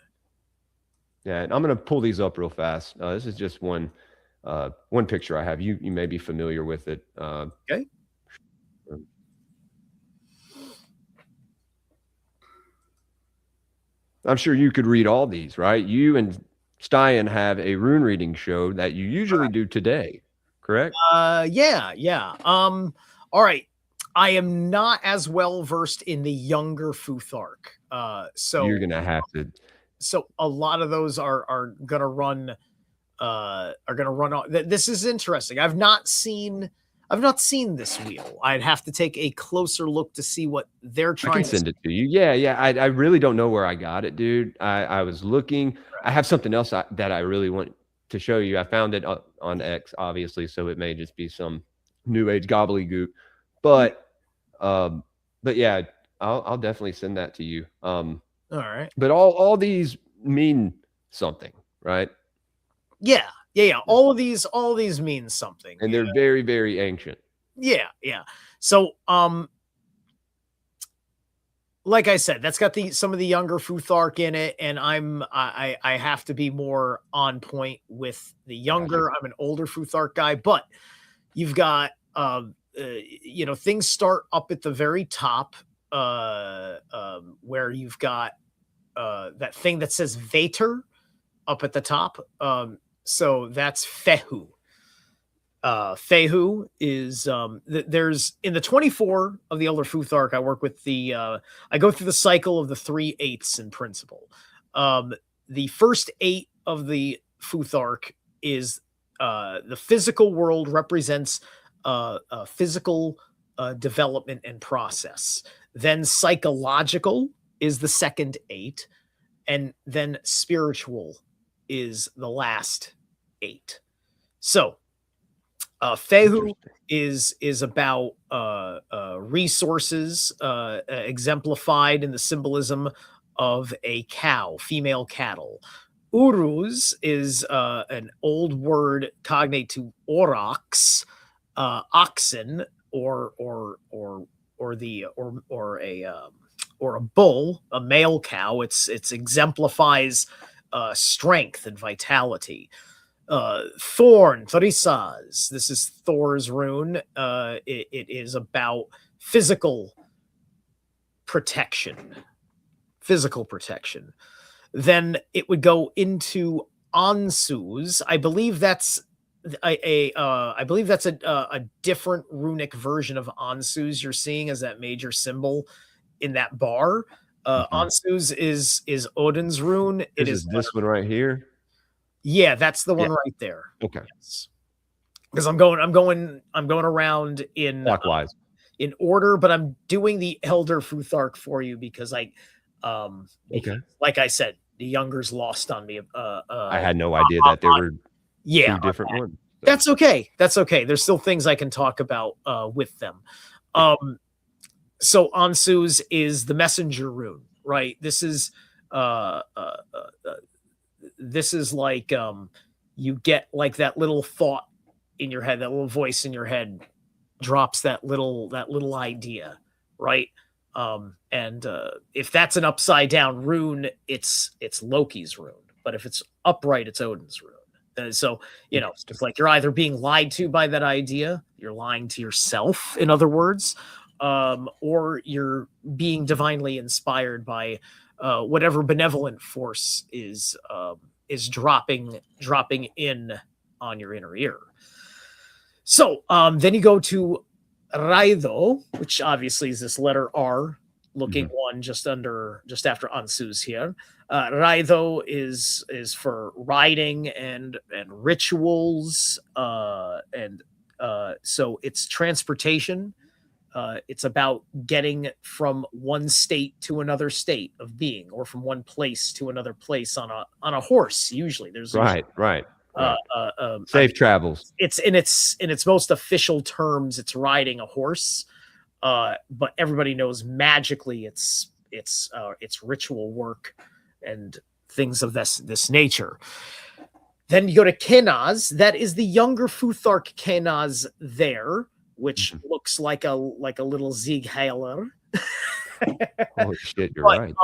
Yeah, and I'm gonna pull these up real fast. This is just one picture I have. You may be familiar with it. Okay. I'm sure you could read all these, right? You and Stein have a rune reading show that you usually do today, correct? Yeah. All right. I am not as well versed in the younger Futhark. So you're gonna have to. So a lot of those are gonna run. This is interesting. I've not seen this wheel. I'd have to take a closer look to see what they're trying. I can send it to you. Yeah. I really don't know where I got it, dude. I was looking. I have something else that I really want to show you. I found it on X, obviously, so it may just be some new age gobbledygook. But yeah, I'll definitely send that to you. All right. But all these mean something, right? Yeah. All of these mean something, and they're very, very ancient. Yeah. So, like I said, that's got some of the younger Futhark in it, and I have to be more on point with the younger. I'm an older Futhark guy, but you've got things start up at the very top, where you've got that thing that says Vater up at the top. So that's Fehu. Fehu is there's in the 24 of the Elder Futhark. I work with I go through the cycle of the 3 8s in principle. The first 8 of the Futhark is the physical world represents physical development and process. Then psychological is the second 8, and then spiritual is the last 8. So Fehu is about resources exemplified in the symbolism of a cow, female cattle. Uruz is an old word cognate to aurochs, oxen, or a bull, a male cow. It's exemplifies strength and vitality. Thorn, Thorisaz. This is Thor's rune. It is about physical protection. Then it would go into Ansuz. I believe that's a different runic version of Ansuz you're seeing as that major symbol in that bar. Ansuz is Odin's rune. It is this one right here. Yeah, that's the one right there. Okay. Yes. Because I'm going around in clockwise in order, but I'm doing the Elder Futhark for you because like I said, the younger's lost on me. I had no idea that there were two different ones. So. That's okay. There's still things I can talk about with them. So Ansu's is the messenger rune, right? This is like you get like that little thought in your head, that little voice in your head drops that little idea, right? And if that's an upside down rune, it's Loki's rune, but if it's upright, it's Odin's rune. So it's like you're either being lied to by that idea, you're lying to yourself, in other words, or you're being divinely inspired by whatever benevolent force is dropping in on your inner ear. So then you go to Raido, which obviously is this letter R looking one just after Ansu's here. Raido is for riding and rituals, and so it's transportation. It's about getting from one state to another state of being, or from one place to another place on a horse. Usually, there's right. Safe travels. It's in its most official terms, it's riding a horse, but everybody knows magically it's ritual work and things of this nature. Then you go to Kenaz. That is the younger Futhark Kenaz there, which looks like a little Ziegheiler. Holy shit, you're right.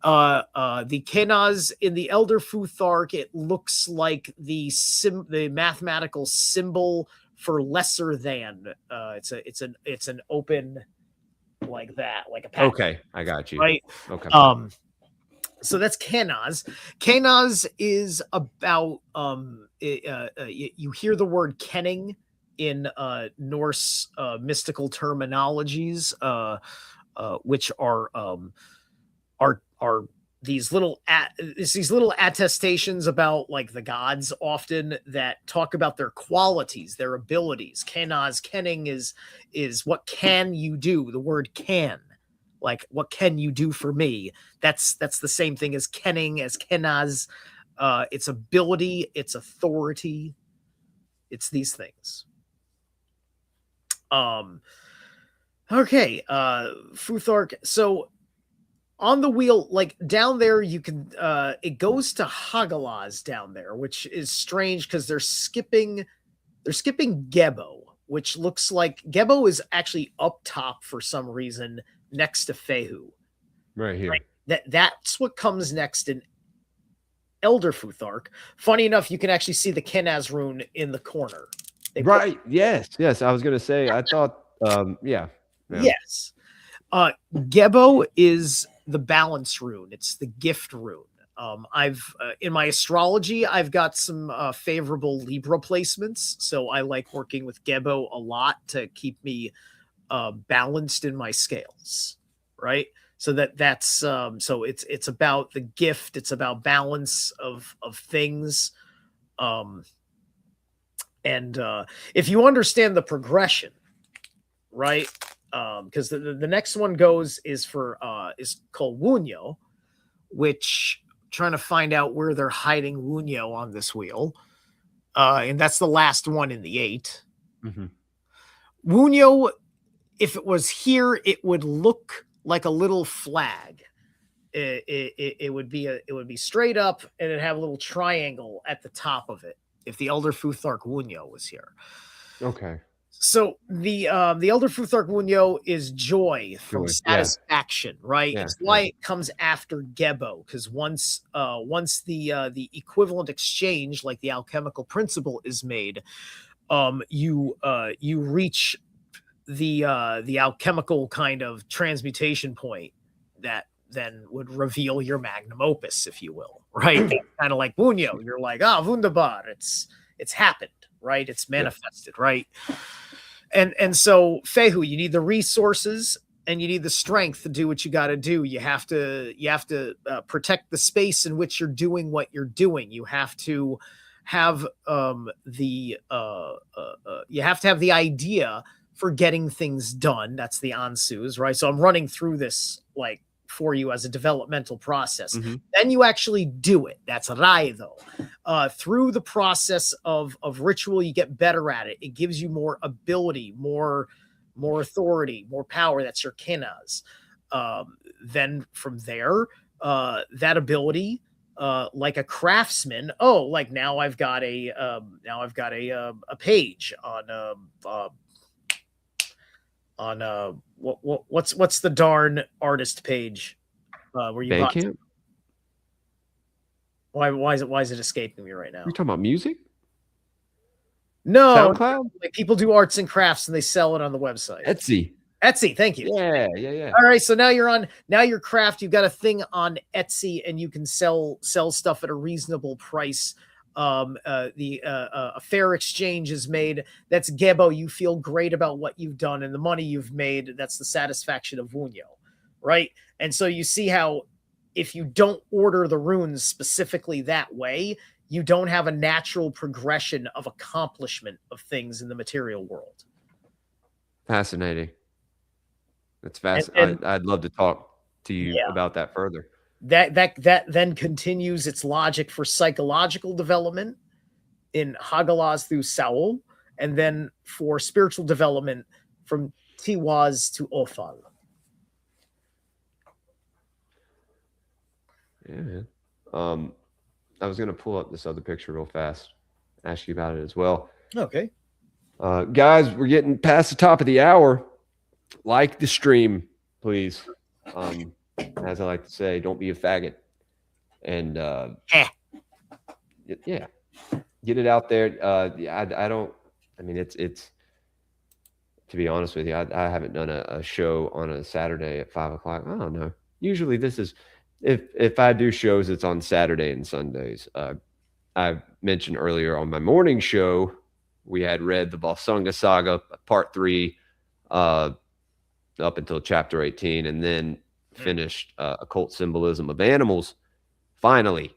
The Kenaz in the Elder Futhark, it looks like the mathematical symbol for lesser than. It's an open like that, like a pattern. Okay, I got you. Right. Okay. So that's Kenaz. Kenaz is about you hear the word kenning in Norse mystical terminologies, which are these little attestations about like the gods often that talk about their qualities, their abilities. Kenning is what can you do? The word can. Like, what can you do for me? That's the same thing as kenning, as Kenaz. It's ability, it's authority, it's these things. Okay, Futhark. So on the wheel, like down there, you can it goes to Hagalaz down there, which is strange because they're skipping Gebo, which looks like Gebo is actually up top for some reason next to Fehu. Right here. Right? That's what comes next in Elder Futhark. Funny enough, you can actually see the Kenaz rune in the corner. Yes. I was gonna say. I thought. Yeah. Yes. Gebo is the balance rune. It's the gift rune. I've in my astrology, I've got some favorable Libra placements, so I like working with Gebo a lot to keep me balanced in my scales, right? So that's so it's about the gift, it's about balance of things, and if you understand the progression, right? Because the next one is called Wunyo, which trying to find out where they're hiding Wunyo on this wheel, and that's the last one in the 8. Wunyo, if it was here, it would look like a little flag. It would be straight up, and it'd have a little triangle at the top of it. If the Elder Futhark Wunyo was here, okay. So the Elder Futhark Wunyo is joy from satisfaction, right? Yeah, it's why it comes after Gebo, because once the equivalent exchange, like the alchemical principle, is made, you reach the alchemical kind of transmutation point that then would reveal your magnum opus, if you will, right? Kind of like Wunyo, you're like, wunderbar, it's happened, right? It's manifested, right? And so Fehu, you need the resources and you need the strength to do what you got to do. You have to protect the space in which you're doing what you're doing. You have to have the idea for getting things done. That's the Ansus, right? So I'm running through this like for you as a developmental process. Then you actually do it. That's Raido. Through the process of ritual, you get better at it. It gives you more ability, more more authority, more power. That's your kinas. Then from there, that ability, like a craftsman. Oh, like now I've got a page on what's the darn artist page where you bought. Bandcamp? Why is it escaping me right now? You're talking about music? No, SoundCloud? like people do arts and crafts and they sell it on the website. Etsy. Etsy, thank you. Yeah. All right, so now your craft, you've got a thing on Etsy and you can sell stuff at a reasonable price. A fair exchange is made. That's Gebo. You feel great about what you've done and the money you've made. That's the satisfaction of Wunyo, right? And so you see how if you don't order the runes specifically that way, you don't have a natural progression of accomplishment of things in the material world. Fascinating. That's fascinating. I'd love to talk to you about that further. That then continues its logic for psychological development in Hagalaz through Saul, and then for spiritual development from Tiwaz to Othal. Yeah. I was going to pull up this other picture real fast, ask you about it as well. Okay. Guys, we're getting past the top of the hour. Like the stream, please. As I like to say, don't be a faggot. And yeah, get it out there. It's to be honest with you, I haven't done a show on a Saturday at 5:00. I don't know. Usually this is, if I do shows, it's on Saturday and Sundays. I mentioned earlier on my morning show, we had read the Volsunga Saga, part 3, up until chapter 18, and then finished Occult Symbolism of Animals, finally.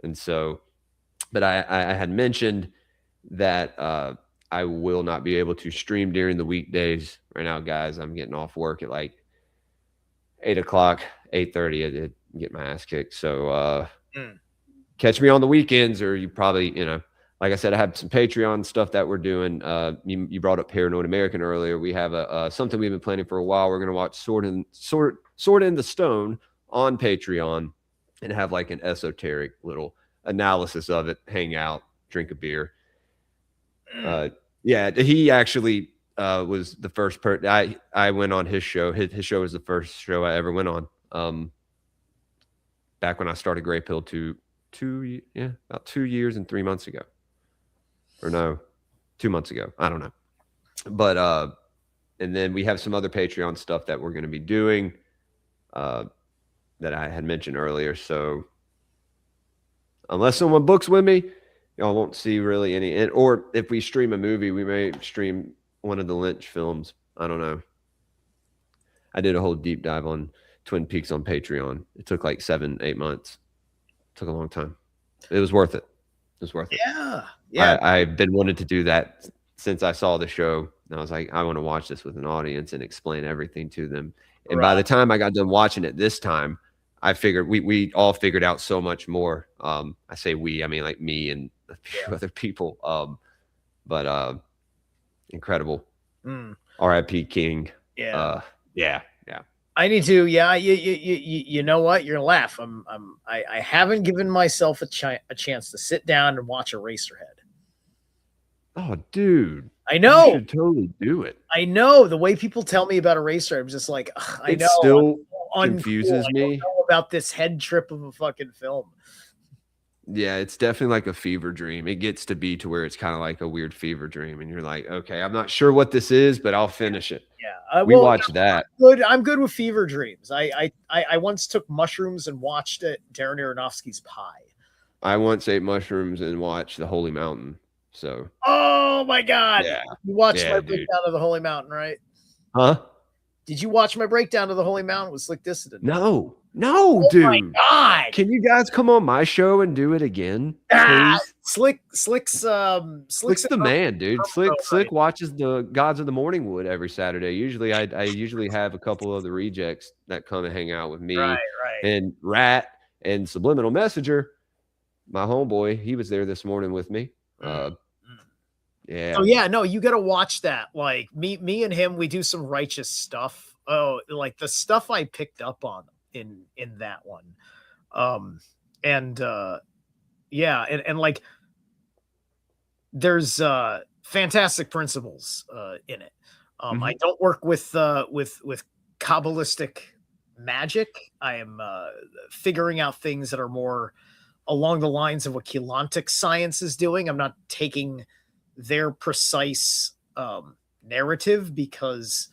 And so, but I had mentioned that I will not be able to stream during the weekdays. Right now, guys, I'm getting off work at like 8:00, 8:30. I get my ass kicked. So catch me on the weekends, or you probably, like I said, I have some Patreon stuff that we're doing. You brought up Paranoid American earlier. We have something we've been planning for a while. We're going to watch Sword in the Stone on Patreon and have like an esoteric little analysis of it, hang out, drink a beer. Yeah, he actually was the first person. I went on his show. His show was the first show I ever went on. Back when I started Greypilled about 2 years and 3 months ago. Or no, 2 months ago. I don't know. But and then we have some other Patreon stuff that we're going to be doing that I had mentioned earlier. So unless someone books with me, y'all won't see really any. Or if we stream a movie, we may stream one of the Lynch films. I don't know. I did a whole deep dive on Twin Peaks on Patreon. It took like 7-8 months. It took a long time. It was worth it. It was worth it. Yeah. I've been wanting to do that since I saw the show. And I was like, I want to watch this with an audience and explain everything to them. And by the time I got done watching it this time, I figured we all figured out so much more. I say we, I mean like me and a few other people. But incredible. R.I.P. King. Yeah. Yeah. I need to. Yeah. You know what? You're gonna laugh. I haven't given myself a chance to sit down and watch Eraserhead. Oh, dude. I know. You should totally do it. I know. The way people tell me about Eraserhead, I'm just like, I know. It still I'm confuses I me. don't know about this head trip of a fucking film. Yeah, it's definitely like a fever dream. It gets to be to where it's kind of like a weird fever dream, and you're like, okay, I'm not sure what this is, but I'll finish it. Yeah, we watched that. I'm good with fever dreams. I once took mushrooms and watched Darren Aronofsky's Pie. I once ate mushrooms and watched The Holy Mountain. So. Oh my God! Yeah. You watched my breakdown of The Holy Mountain, right? Huh? Did you watch my breakdown of The Holy Mountain with Slick Dissident? No, oh dude. My God. Can you guys come on my show and do it again, please? Slick's the man, dude. Slick watches the Gods of the Morning Wood every Saturday. Usually, I usually have a couple of the rejects that come and hang out with me. Right. And Rat and Subliminal Messenger, my homeboy. He was there this morning with me. Yeah. So yeah, no, you got to watch that. Like me and him, we do some righteous stuff. Oh, like the stuff I picked up on in that one. And yeah, and like there's fantastic principles in it. I don't work with Kabbalistic magic. I am figuring out things that are more along the lines of what Keylontic science is doing. I'm not taking their precise narrative because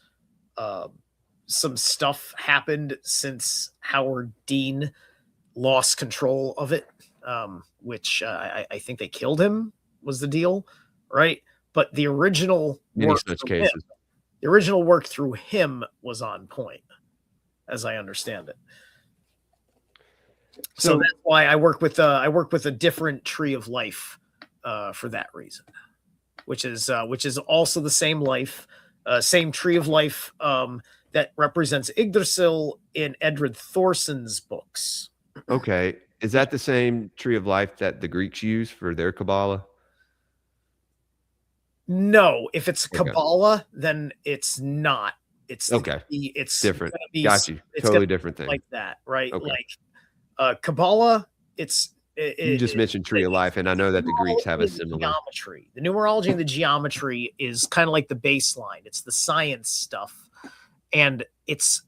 some stuff happened since Howard Dean lost control of it, which I think they killed him was the deal, right? But the original work the original work through him was on point, as I understand it. So that's why I work with a different tree of life for that reason, which is also the same life, same tree of life that represents Yggdrasil in Edred Thorson's books. Okay. Is that the same tree of life that the Greeks use for their Kabbalah? No, if it's Kabbalah, then it's not. It's okay. It's different. Got you. Totally different thing. Like that, right? Okay. Like Kabbalah, you just mentioned tree of life, and I know that the Greeks have a similar geometry. The numerology and the geometry is kind of like the baseline. It's the science stuff, and it's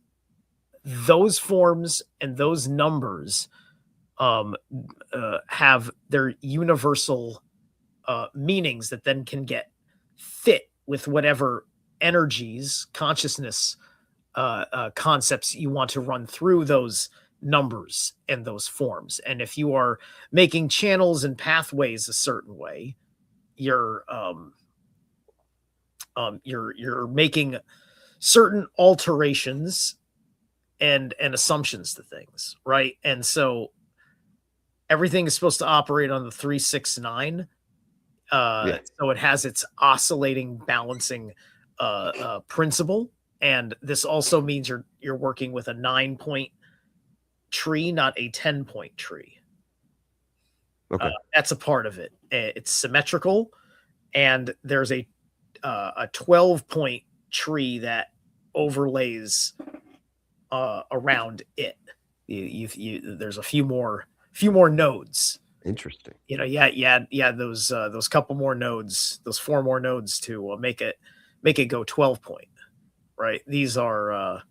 those forms and those numbers have their universal meanings that then can get fit with whatever energies, consciousness concepts you want to run through those numbers and those forms. And if you are making channels and pathways a certain way, you're making certain alterations and assumptions to things, right? And so everything is supposed to operate on the 369. So it has its oscillating balancing principle, and this also means you're working with a 9-point tree, not a 10-point tree. Okay, that's a part of it. It's symmetrical, and there's a 12-point tree that overlays around it. There's a few more nodes. Interesting. Those couple more nodes, those 4 more nodes to make it go 12 point, right? These are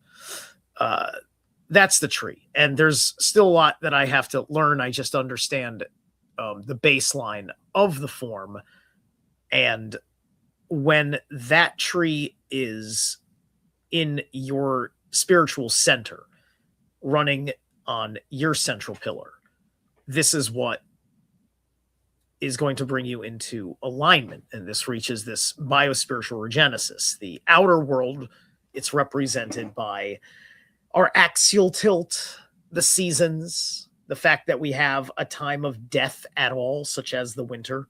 that's the tree, and there's still a lot that I have to learn. I just understand the baseline of the form, and when that tree is in your spiritual center, running on your central pillar, this is what is going to bring you into alignment. And this reaches this biospiritual regenesis. The outer world, it's represented by our axial tilt, the seasons, the fact that we have a time of death at all, such as the winter,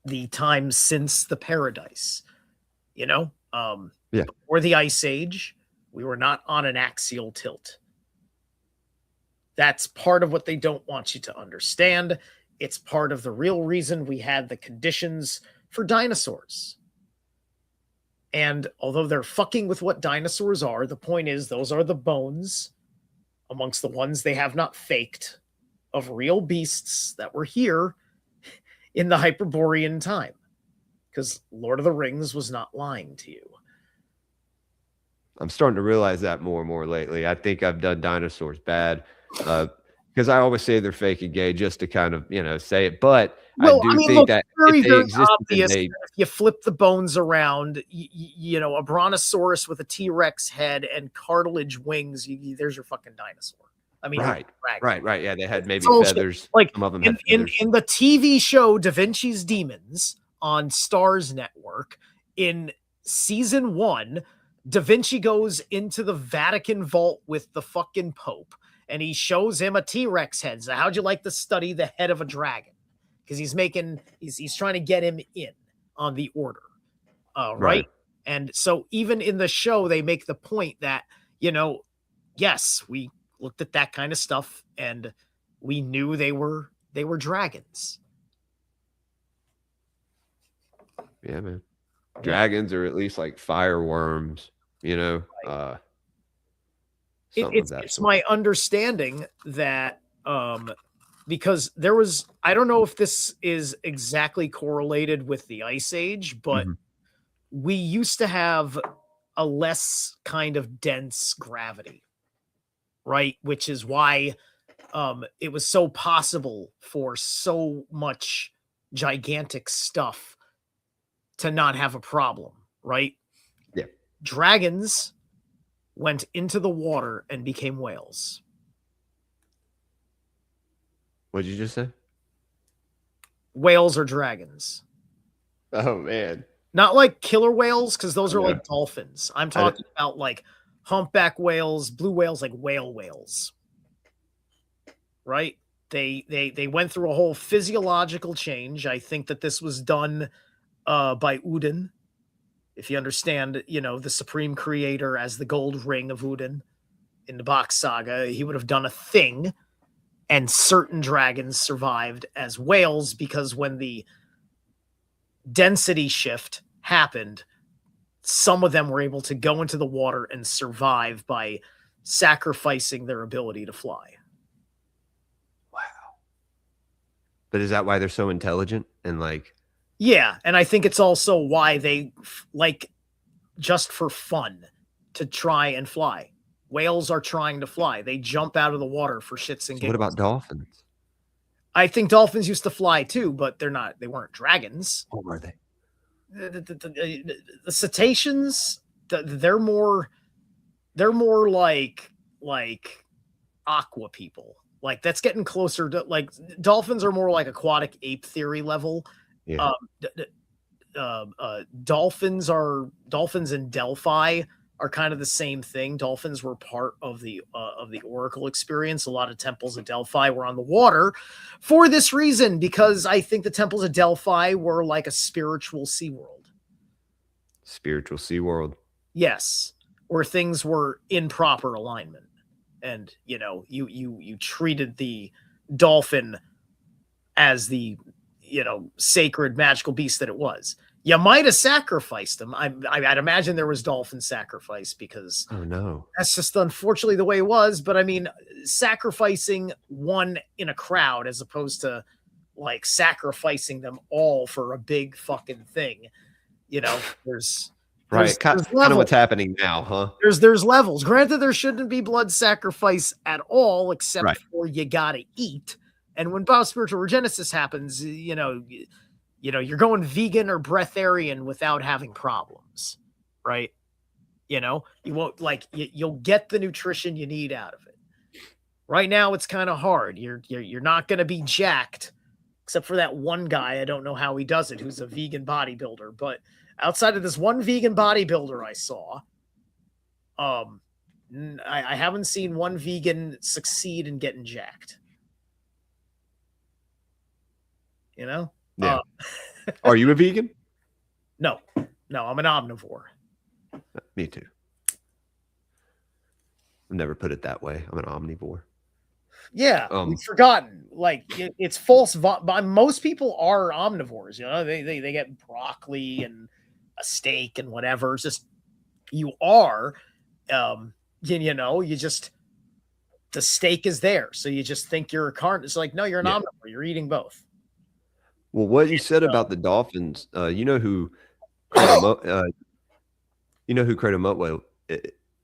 the time since the paradise, before the ice age, we were not on an axial tilt. That's part of what they don't want you to understand. It's part of the real reason we had the conditions for dinosaurs. And although they're fucking with what dinosaurs are, the point is those are the bones amongst the ones they have not faked of real beasts that were here in the Hyperborean time. Because Lord of the Rings was not lying to you. I'm starting to realize that more and more lately. I think I've done dinosaurs bad. Because I always say they're fake and gay just to kind of, say it. But I think that very, if they very existed, obvious. If you flip the bones around, a brontosaurus with a T-Rex head and cartilage wings, there's your fucking dinosaur. I mean, right. Yeah, they had maybe feathers. Like some of them had feathers. In the TV show Da Vinci's Demons on Starz Network, in season 1, Da Vinci goes into the Vatican vault with the fucking Pope, and he shows him a T-Rex head. So how'd you like to study the head of a dragon? Because he's trying to get him in on the order. Right. And so even in the show, they make the point that, yes, we looked at that kind of stuff and we knew they were dragons. Yeah, man. Dragons are at least like fireworms, you know. It's my understanding that because there was, I don't know if this is exactly correlated with the Ice Age, but we used to have a less kind of dense gravity, right? Which is why it was so possible for so much gigantic stuff to not have a problem, right? Yeah. Dragons went into the water and became whales. What did you just say? Whales are dragons. Oh man. Not like killer whales, because those are Yeah. like dolphins. I'm talking about like humpback whales, blue whales, like whales. Right? They went through a whole physiological change. I think that this was done by Udin. If you understand, you know, the supreme creator as the gold ring of Udin in the Box Saga, he would have done a thing, and certain dragons survived as whales because when the density shift happened, some of them were able to go into the water and survive by sacrificing their ability to fly. Wow. But is that why they're so intelligent and like? Yeah, and I think it's also why they like just for fun to try and fly. Whales are trying to fly. They jump out of the water for shits and giggles. What about dolphins? I think dolphins used to fly too, but they weren't dragons. What were they? The cetaceans, they're more like aqua people. Like that's getting closer to like dolphins are more like aquatic ape theory level. Yeah. Dolphins and Delphi are kind of the same thing. Dolphins were part of the Oracle experience. A lot of temples of Delphi were on the water for this reason, because I think the temples of Delphi were like a spiritual SeaWorld. Spiritual SeaWorld. Yes, where things were in proper alignment, and you know, you treated the dolphin as the, you know, sacred magical beast that it was. You might have sacrificed them. I'd imagine there was dolphin sacrifice because oh no, that's just unfortunately the way it was. But I mean, sacrificing one in a crowd as opposed to like sacrificing them all for a big fucking thing. You know, there's kind of what's happening now, huh? There's levels. Granted, there shouldn't be blood sacrifice at all, except for you gotta eat. And when biospiritual regenesis happens, you know, you're going vegan or breatharian without having problems, right? You know, you won't like you'll get the nutrition you need out of it. Right now, it's kind of hard. You're not going to be jacked, except for that one guy. I don't know how he does it, who's a vegan bodybuilder. But outside of this one vegan bodybuilder I saw, I haven't seen one vegan succeed in getting jacked. You know? Yeah. Are you a vegan? No, I'm an omnivore. Me too. I've never put it that way. I'm an omnivore. Yeah, we've forgotten. Like it's false. Most people are omnivores. You know, they get broccoli and a steak and whatever. It's just you are. You know, you just the steak is there, so you just think you're a carnivore. It's like no, you're an omnivore. You're eating both. Well, what you said about the dolphins, you know who Kratomotwo,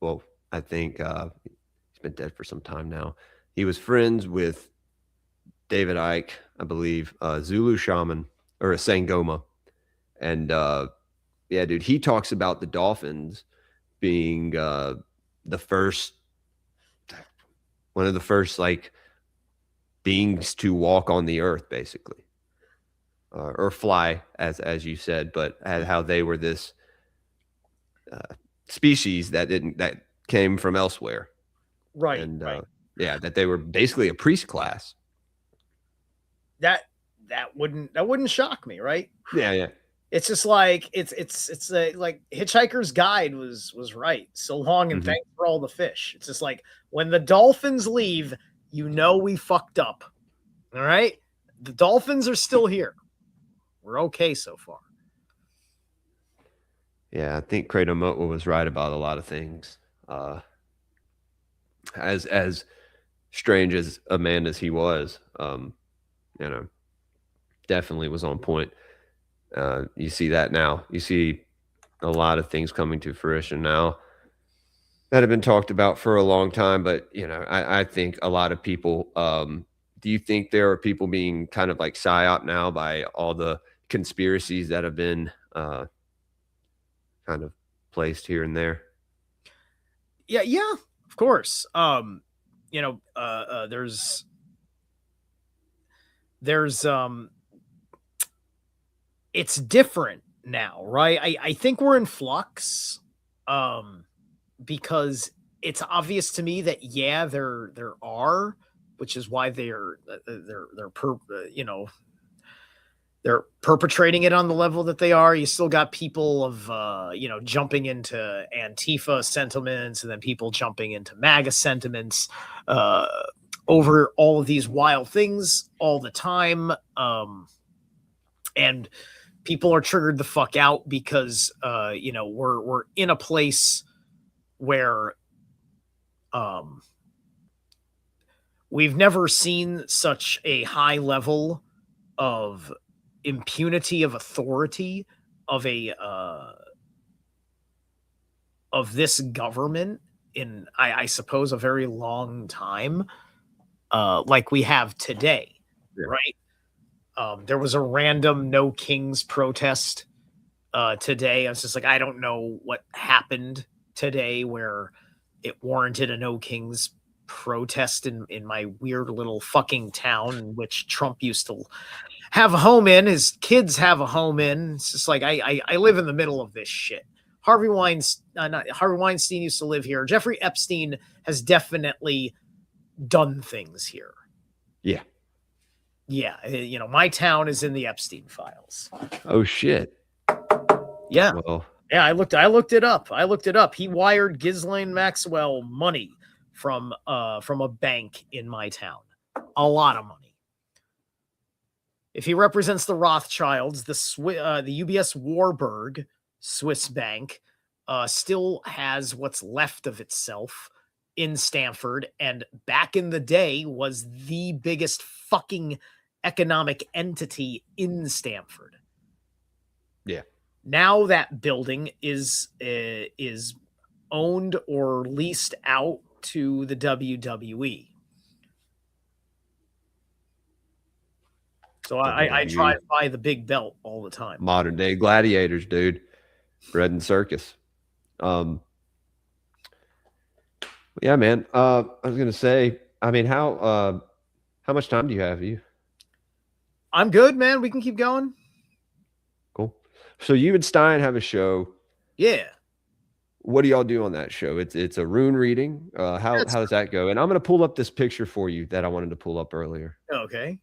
well, I think he's been dead for some time now. He was friends with David Icke, I believe, Zulu shaman or a Sangoma. And yeah, dude, he talks about the dolphins being one of the first like beings to walk on the earth, basically. Or fly, as you said, but how they were this species that came from elsewhere, right? And right. Yeah, that they were basically a priest class. That wouldn't shock me, right? Yeah. It's just like it's like Hitchhiker's Guide was right. So long and thanks for all the fish. It's just like when the dolphins leave, you know we fucked up. All right, the dolphins are still here. We're okay so far. Yeah, I think Kratom Motwa was right about a lot of things. As strange as a man as he was, you know, definitely was on point. You see that now. You see a lot of things coming to fruition now that have been talked about for a long time. But, you know, I think a lot of people, do you think there are people being kind of like psyop now by all the conspiracies that have been kind of placed here and there? Yeah, of course. There's it's different now, right? I think we're in flux, because it's obvious to me that there are, which is why they're perpetrating it on the level that they are. You still got people of jumping into Antifa sentiments, and then people jumping into MAGA sentiments over all of these wild things all the time. And people are triggered the fuck out because we're in a place where we've never seen such a high level of impunity of authority of this government in I suppose a very long time, like we have today. Yeah. Right. There was a random No Kings protest today. I was just like, I don't know what happened today where it warranted a No Kings protest in my weird little fucking town in which Trump used to have a home in. His kids have a home in. It's just like I live in the middle of this shit. Harvey Weinstein used to live here. Jeffrey Epstein has definitely done things here. Yeah. Yeah, my town is in the Epstein files. Oh shit. Yeah. Well, yeah, I looked it up. He wired Ghislaine Maxwell money from a bank in my town. A lot of money. If he represents the Rothschilds, the UBS Warburg Swiss bank still has what's left of itself in Stamford, and back in the day was the biggest fucking economic entity in Stamford. yeah. Now that building is owned or leased out to the WWE. So I drive by the Big Belt all the time. Modern day gladiators, dude. Bread and circus. Yeah, man. I was gonna say, I mean, how much time do you have? I'm good, man. We can keep going. Cool. So you and Stein have a show. Yeah. What do y'all do on that show? It's a rune reading. How does that go? And I'm gonna pull up this picture for you that I wanted to pull up earlier. Okay.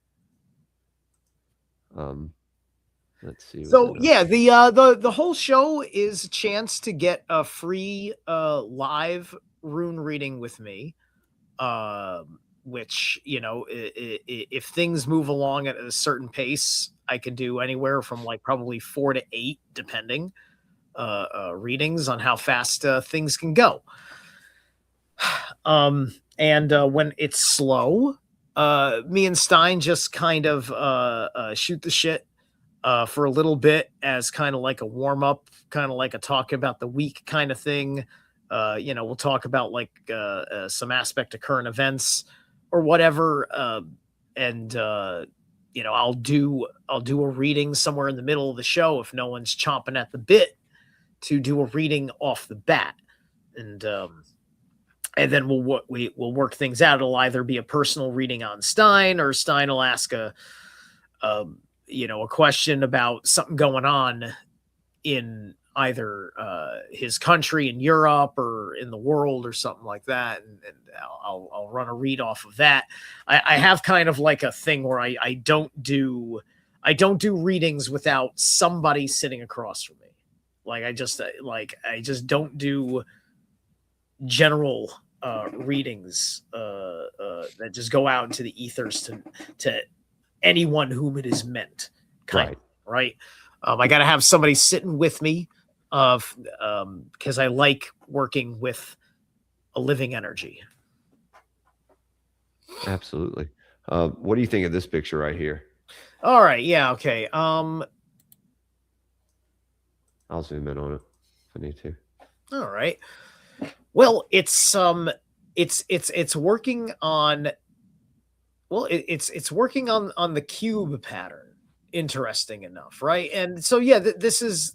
Let's see. So yeah, the whole show is a chance to get a free live rune reading with me. Which, if things move along at a certain pace, I could do anywhere from like probably 4 to 8, depending, readings on how fast things can go. And when it's slow, me and Stein just kind of shoot the shit for a little bit as kind of like a warm up, kind of like a talk about the week kind of thing. We'll talk about like some aspect of current events or whatever. I'll do a reading somewhere in the middle of the show if no one's chomping at the bit to do a reading off the bat. And then we'll work things out. It'll either be a personal reading on Stein, or Stein will ask a question about something going on in either his country in Europe or in the world or something like that. And I'll run a read off of that. I have kind of like a thing where I don't do readings without somebody sitting across from me. Like I just don't do general readings that just go out into the ethers to anyone whom it is meant. Right. I got to have somebody sitting with me of because I like working with a living energy. Absolutely. What do you think of this picture right here? All right, yeah, okay. I'll zoom in on it if I need to. All right. Well, it's working on it's working on the cube pattern. Interesting enough, right? And so yeah, this is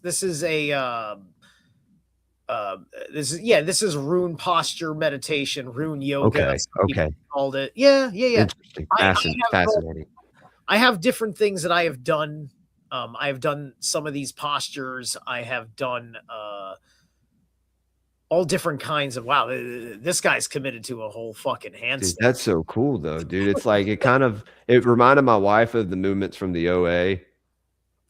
rune posture meditation, rune yoga. Okay. Some people Okay. called it. Yeah. Interesting. Fascinating. I have different things that I have done. I have done some of these postures. I have done all different kinds of. Wow, this guy's committed to a whole fucking handstand. Dude, that's so cool though, dude. It's like it reminded my wife of the movements from the OA.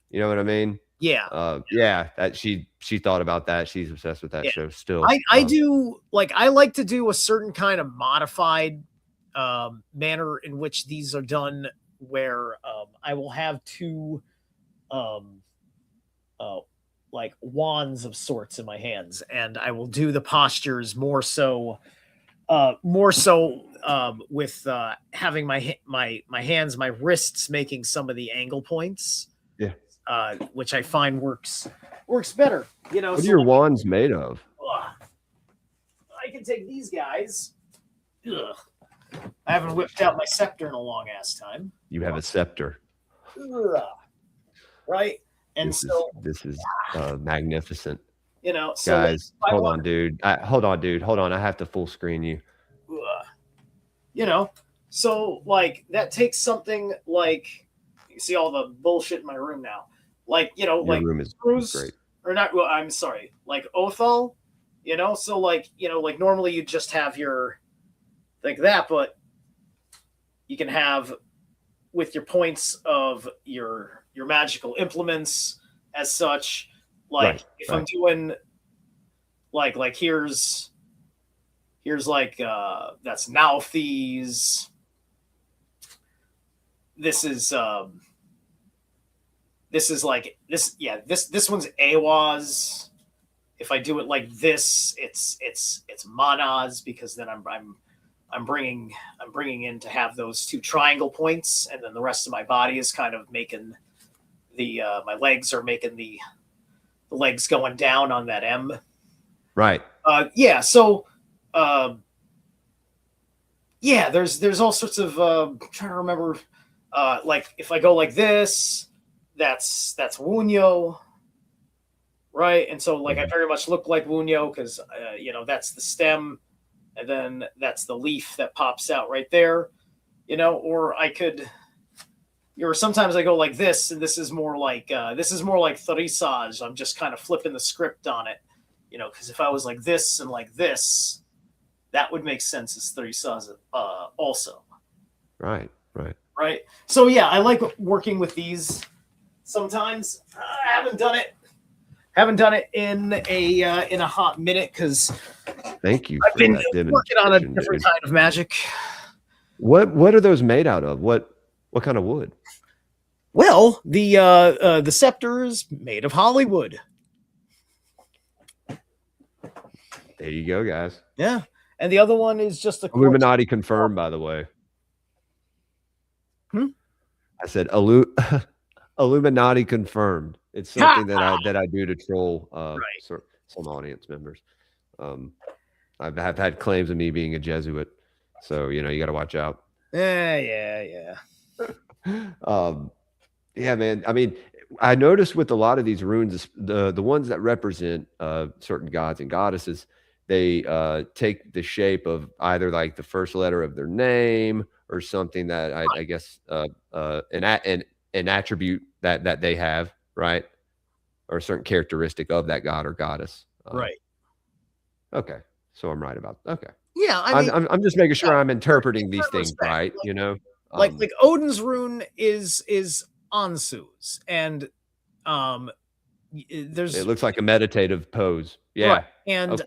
You know what I mean? Yeah. Yeah, that she thought about that. She's obsessed with that show still. I do like I like to do a certain kind of modified manner in which these are done, where I will have two like wands of sorts in my hands, and I will do the postures more so with having my hands, my wrists making some of the angle points. Yeah. Which I find works better. You know, what are your wands made of? I can take these guys. Ugh. I haven't whipped out my scepter in a long ass time. You have a scepter. Ugh. Right? And this is magnificent. You know, so guys, hold on, dude. Hold on. I have to full screen you. You know, so like that takes something like, you see all the bullshit in my room now. Like, you know, Your like room is Bruce, great. or not. Well, I'm sorry, like Othal, you know. So like, you know, like normally you just have your like that, but you can have with your points of your magical implements as such. Like if I'm doing like here's like that's Nauthies. This is like this. Yeah, this one's Awaz. If I do it like this, it's Manaz, because then I'm bringing in to have those two triangle points, and then the rest of my body is kind of making the my legs are making the legs going down on that M. Right. Yeah. So yeah, there's all sorts of I'm trying to remember. Like if I go like this, that's Wunyo, right? And so like I very much look like Wunyo because you know, that's the stem, and then that's the leaf that pops out right there, you know. Or I could, or sometimes I go like this, and this is more like Tharisaj. I'm just kind of flipping the script on it, you know, because if I was like this and like this, that would make sense as Tharisaj also. Right. Right. So yeah, I like working with these. Sometimes I haven't done it in a hot minute because thank you. I've been working on a different kind of magic. What are those made out of? What kind of wood? Well, the scepter is made of Hollywood. There you go, guys. Yeah, and the other one is just a Illuminati confirmed, by the way. I said Illuminati confirmed. It's something that I do to troll some audience members. I've had claims of me being a Jesuit, so you know you got to watch out. Yeah. Yeah, man. I mean, I noticed with a lot of these runes, the ones that represent certain gods and goddesses, they take the shape of either like the first letter of their name or something that I guess an attribute that they have, right? Or a certain characteristic of that god or goddess. Right. Okay. So I'm right about okay. Yeah, I mean, I'm just making sure I'm interpreting these things right, like, you know. Like Odin's rune is Ansu's, and there's it looks like a meditative pose. Yeah. Right. And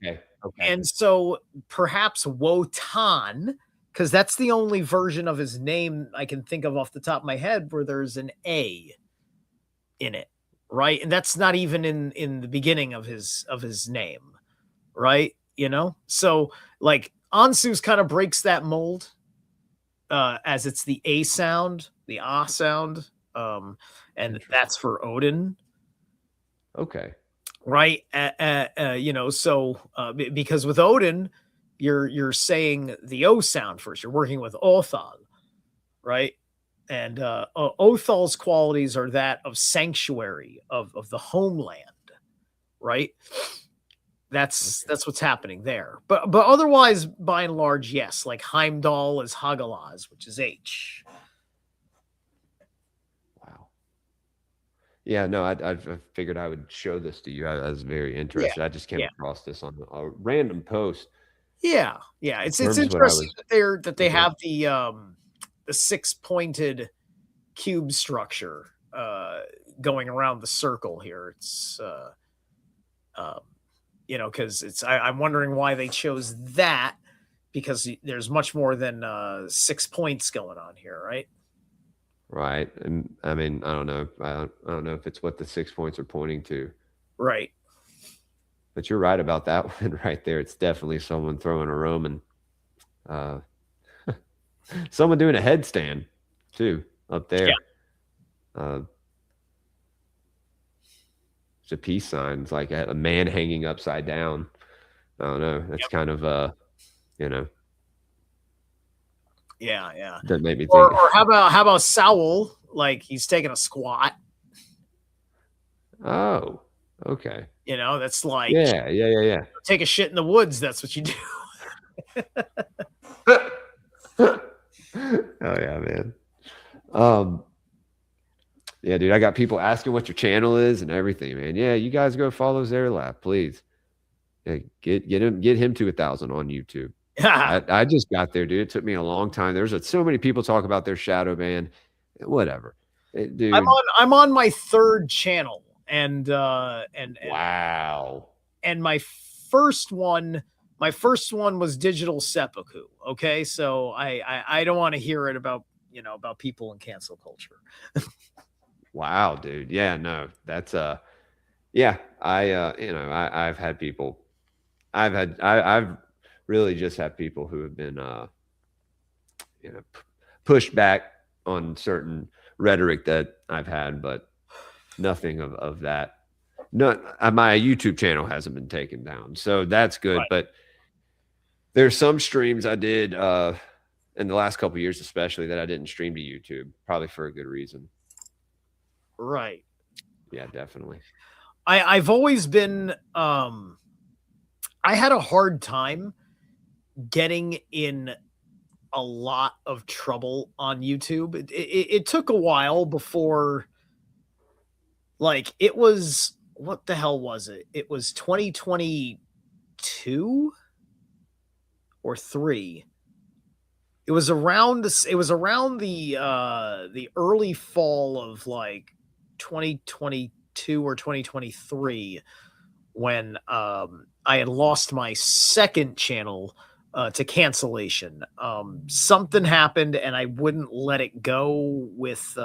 and so perhaps Wotan, because that's the only version of his name I can think of off the top of my head where there's an A in it. right? And that's not even in the beginning of his name, right? You know, so like Ansu's kind of breaks that mold, as it's the A sound, the ah sound, and that's for Odin, Okay. right? You know, so because with Odin, you're saying the O sound first. You're working with Othal, right? And Othal's qualities are that of sanctuary, of the homeland, right? That's what's happening there. But otherwise, by and large, yes. Like Heimdall is Hagalaz, which is H. Wow. Yeah, no, I figured I would show this to you. I was very interested. I just came across this on a random post. Yeah, yeah. It's Confirms what I interesting was- that they have the 6-pointed cube structure going around the circle here. It's you know, because it's I'm wondering why they chose that, because there's much more than 6 points going on here, right? Right. And I mean, I don't know. I don't know if it's what the 6 points are pointing to. Right. But you're right about that one right there. It's definitely someone throwing a Roman. Someone doing a headstand too up there. Yeah. It's a peace sign. It's like a man hanging upside down. I don't know. That's kind of you know. Yeah, yeah. That made me think. Or how about Sowell? Like he's taking a squat. Oh, okay. You know, that's like yeah. Take a shit in the woods. That's what you do. Oh yeah, man. Yeah, dude, I got people asking what your channel is and everything, man. Yeah, you guys go follow Zerilath, please. Yeah, get him to 1,000 on YouTube. I just got there, dude. It took me a long time. There's so many people talk about their shadow ban. Whatever, dude. I'm on my 3rd channel, and wow. And my first one was Digital Seppuku. Okay, so I don't want to hear it about about people in cancel culture. Wow, dude. Yeah, no, that's yeah. I've had people. I've really just had people who have been pushed back on certain rhetoric that I've had, but nothing of that. No, my YouTube channel hasn't been taken down, so that's good. Right. But there's some streams I did in the last couple of years, especially, that I didn't stream to YouTube, probably for a good reason. Right. Yeah, definitely. I've always been I had a hard time getting in a lot of trouble on YouTube. It took a while before, like, it was, what the hell was it? It was 2022 or 3. It was around this. It was around the early fall of like 2022 or 2023 when I had lost my 2nd channel to cancellation. Something happened and I wouldn't let it go. With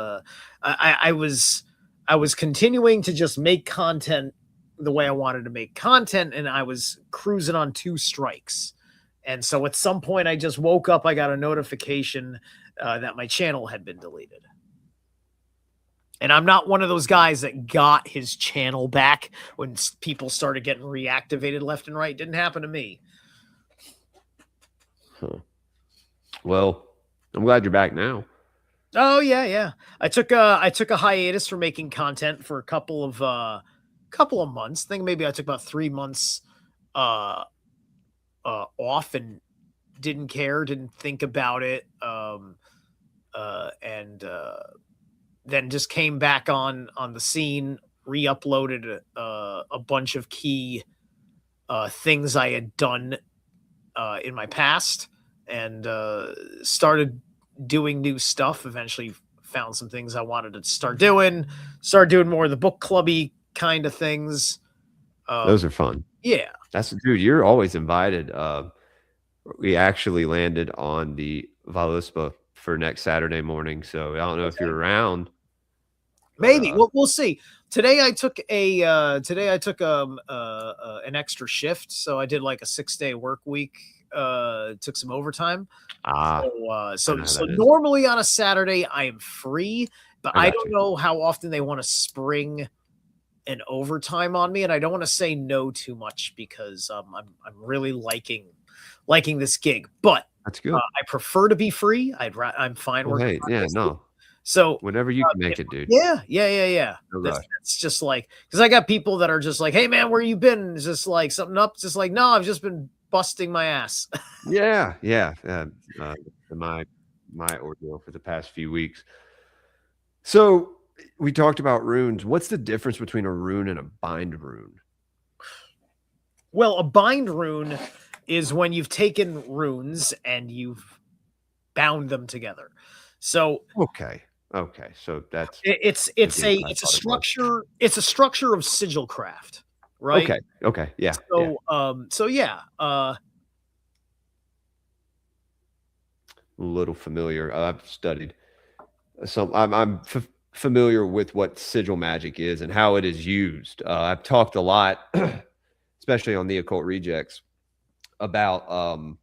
I was continuing to just make content the way I wanted to make content, and I was cruising on 2 strikes. And so at some point I just woke up, I got a notification that my channel had been deleted. And I'm not one of those guys that got his channel back when people started getting reactivated left and right. Didn't happen to me. Huh. Well, I'm glad you're back now. Oh yeah. I took a hiatus for making content for a couple of months. I think maybe I took about 3 months off and didn't think about it. And then just came back on the scene, re-uploaded a bunch of key things I had done in my past, and started doing new stuff. Eventually found some things I wanted to start doing more of the book clubby kind of things. Those are fun. Yeah. Dude, you're always invited. We actually landed on the Valispa for next Saturday morning. So I don't know if you're around. Maybe we'll see. Today I took an extra shift, so I did like a 6-day work week. Took some overtime. So normally on a Saturday I am free, but I don't know how often they want to spring an overtime on me, and I don't want to say no too much because I'm really liking this gig. But that's good. I prefer to be free. I'm fine working. So whenever you can make it, dude. Yeah. That's just like, because I got people that are just like, hey man, where you been? Is this like something up? Just like, no, I've just been busting my ass. Yeah. My ordeal for the past few weeks. So we talked about runes. What's the difference between a rune and a bind rune? Well, a bind rune is when you've taken runes and you've bound them together. So okay. So that's it's a structure. It's a structure of sigil craft, right? Okay. Yeah. So a little familiar. I've studied some. I'm familiar with what sigil magic is and how it is used. I've talked a lot, especially on the Occult Rejects, about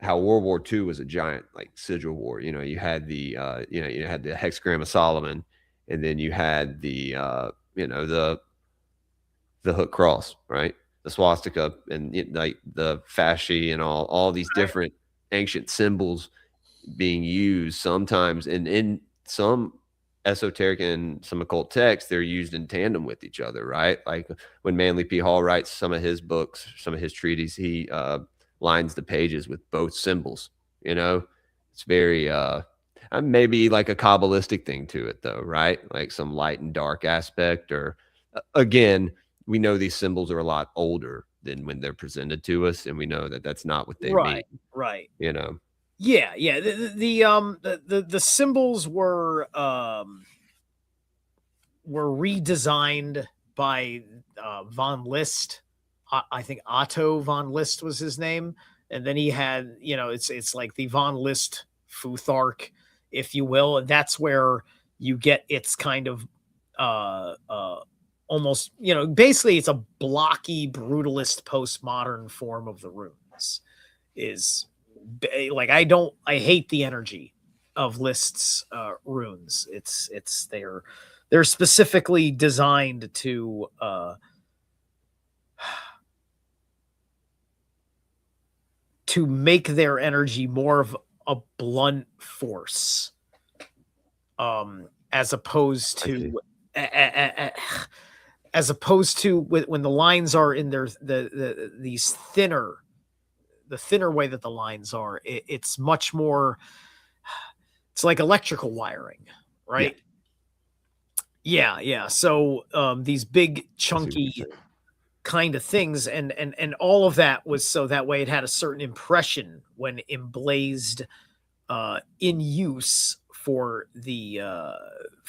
how World War II was a giant like sigil war. You had the you had the hexagram of Solomon, and then you had the the hook cross, right? The swastika, and like the fasci, and all these different ancient symbols being used sometimes, and in some esoteric and some occult texts, they're used in tandem with each other, right? Like when Manly P. Hall writes some of his books, some of his treatises, he lines the pages with both symbols. It's very maybe like a Kabbalistic thing to it, though, right? Like some light and dark aspect. Or again, we know these symbols are a lot older than when they're presented to us, and we know that that's not what they mean. Right. Yeah. The symbols were redesigned by von List. I think Otto von List was his name, and then he had it's like the von List Futhark, if you will, and that's where you get its kind of almost basically it's a blocky brutalist postmodern form of the runes. Is like I hate the energy of List's runes. They're specifically designed to make their energy more of a blunt force, as opposed to when the lines are in these thinner. The thinner way that the lines are, it's much more. It's like electrical wiring, right? Yeah. So these big chunky kind of things, and all of that was so that way it had a certain impression when emblazed in use for the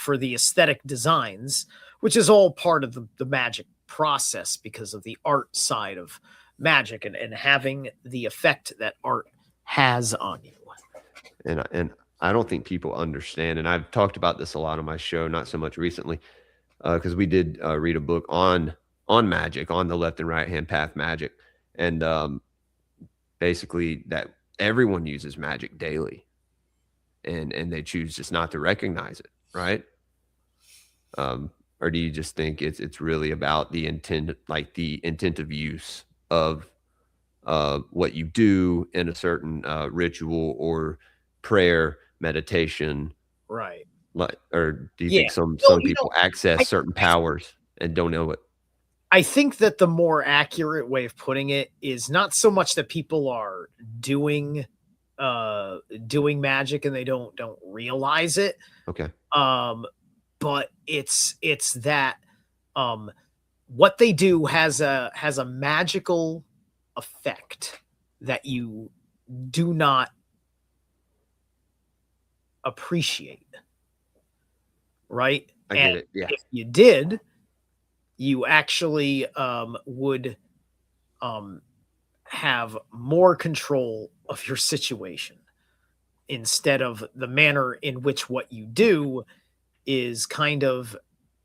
aesthetic designs, which is all part of the magic process because of the art side of magic and having the effect that art has on you. And I don't think people understand, and I've talked about this a lot on my show, not so much recently, because we did read a book on magic, on the left and right hand path magic, and basically that everyone uses magic daily, and they choose just not to recognize it, right? Or do you just think it's really about the intent, like the intent of use of what you do in a certain ritual or prayer, meditation, right? Like, or do you think some people access certain powers and don't know it? I think that the more accurate way of putting it is not so much that people are doing magic and they don't realize it. Okay. But it's that what they do has a magical effect that you do not appreciate, right? I get it. Yeah. If you did, you actually would have more control of your situation instead of the manner in which what you do is kind of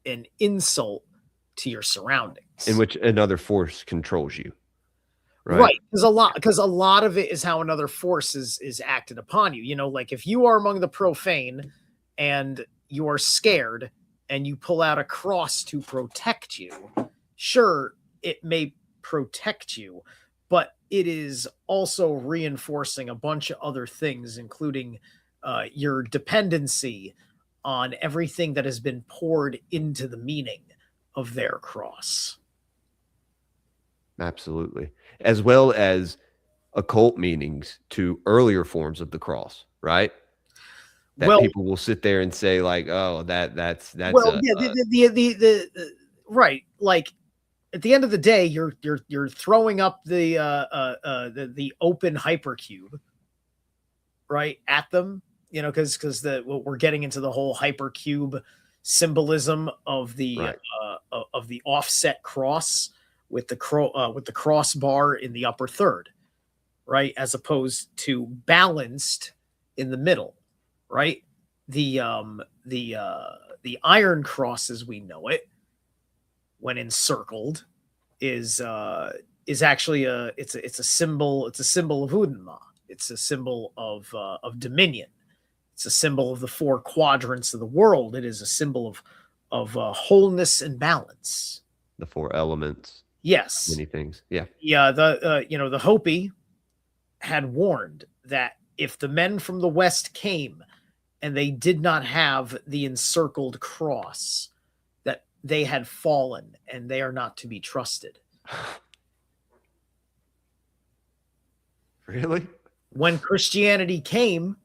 an insult to your surroundings. In which another force controls you. Right. Because a lot of it is how another force is acted upon you. You know, like if you are among the profane and you are scared and you pull out a cross to protect you, sure, it may protect you, but it is also reinforcing a bunch of other things, including your dependency on everything that has been poured into the meaning of their cross. Absolutely. As well as occult meanings to earlier forms of the cross, right? That people will sit there and say like, oh, that's well, right. Like at the end of the day, you're throwing up the open hypercube, right, at them, you know, because we're getting into the whole hypercube symbolism of the offset cross with the crossbar in the upper third, right, as opposed to balanced in the middle, right? The iron cross as we know it, when encircled, is actually a symbol of Udinma. It's a symbol of dominion. It's a symbol of the four quadrants of the world. It is a symbol of wholeness and balance. The four elements. Yes. Many things. Yeah. Yeah. The Hopi had warned that if the men from the West came and they did not have the encircled cross, that they had fallen and they are not to be trusted. Really? When Christianity came,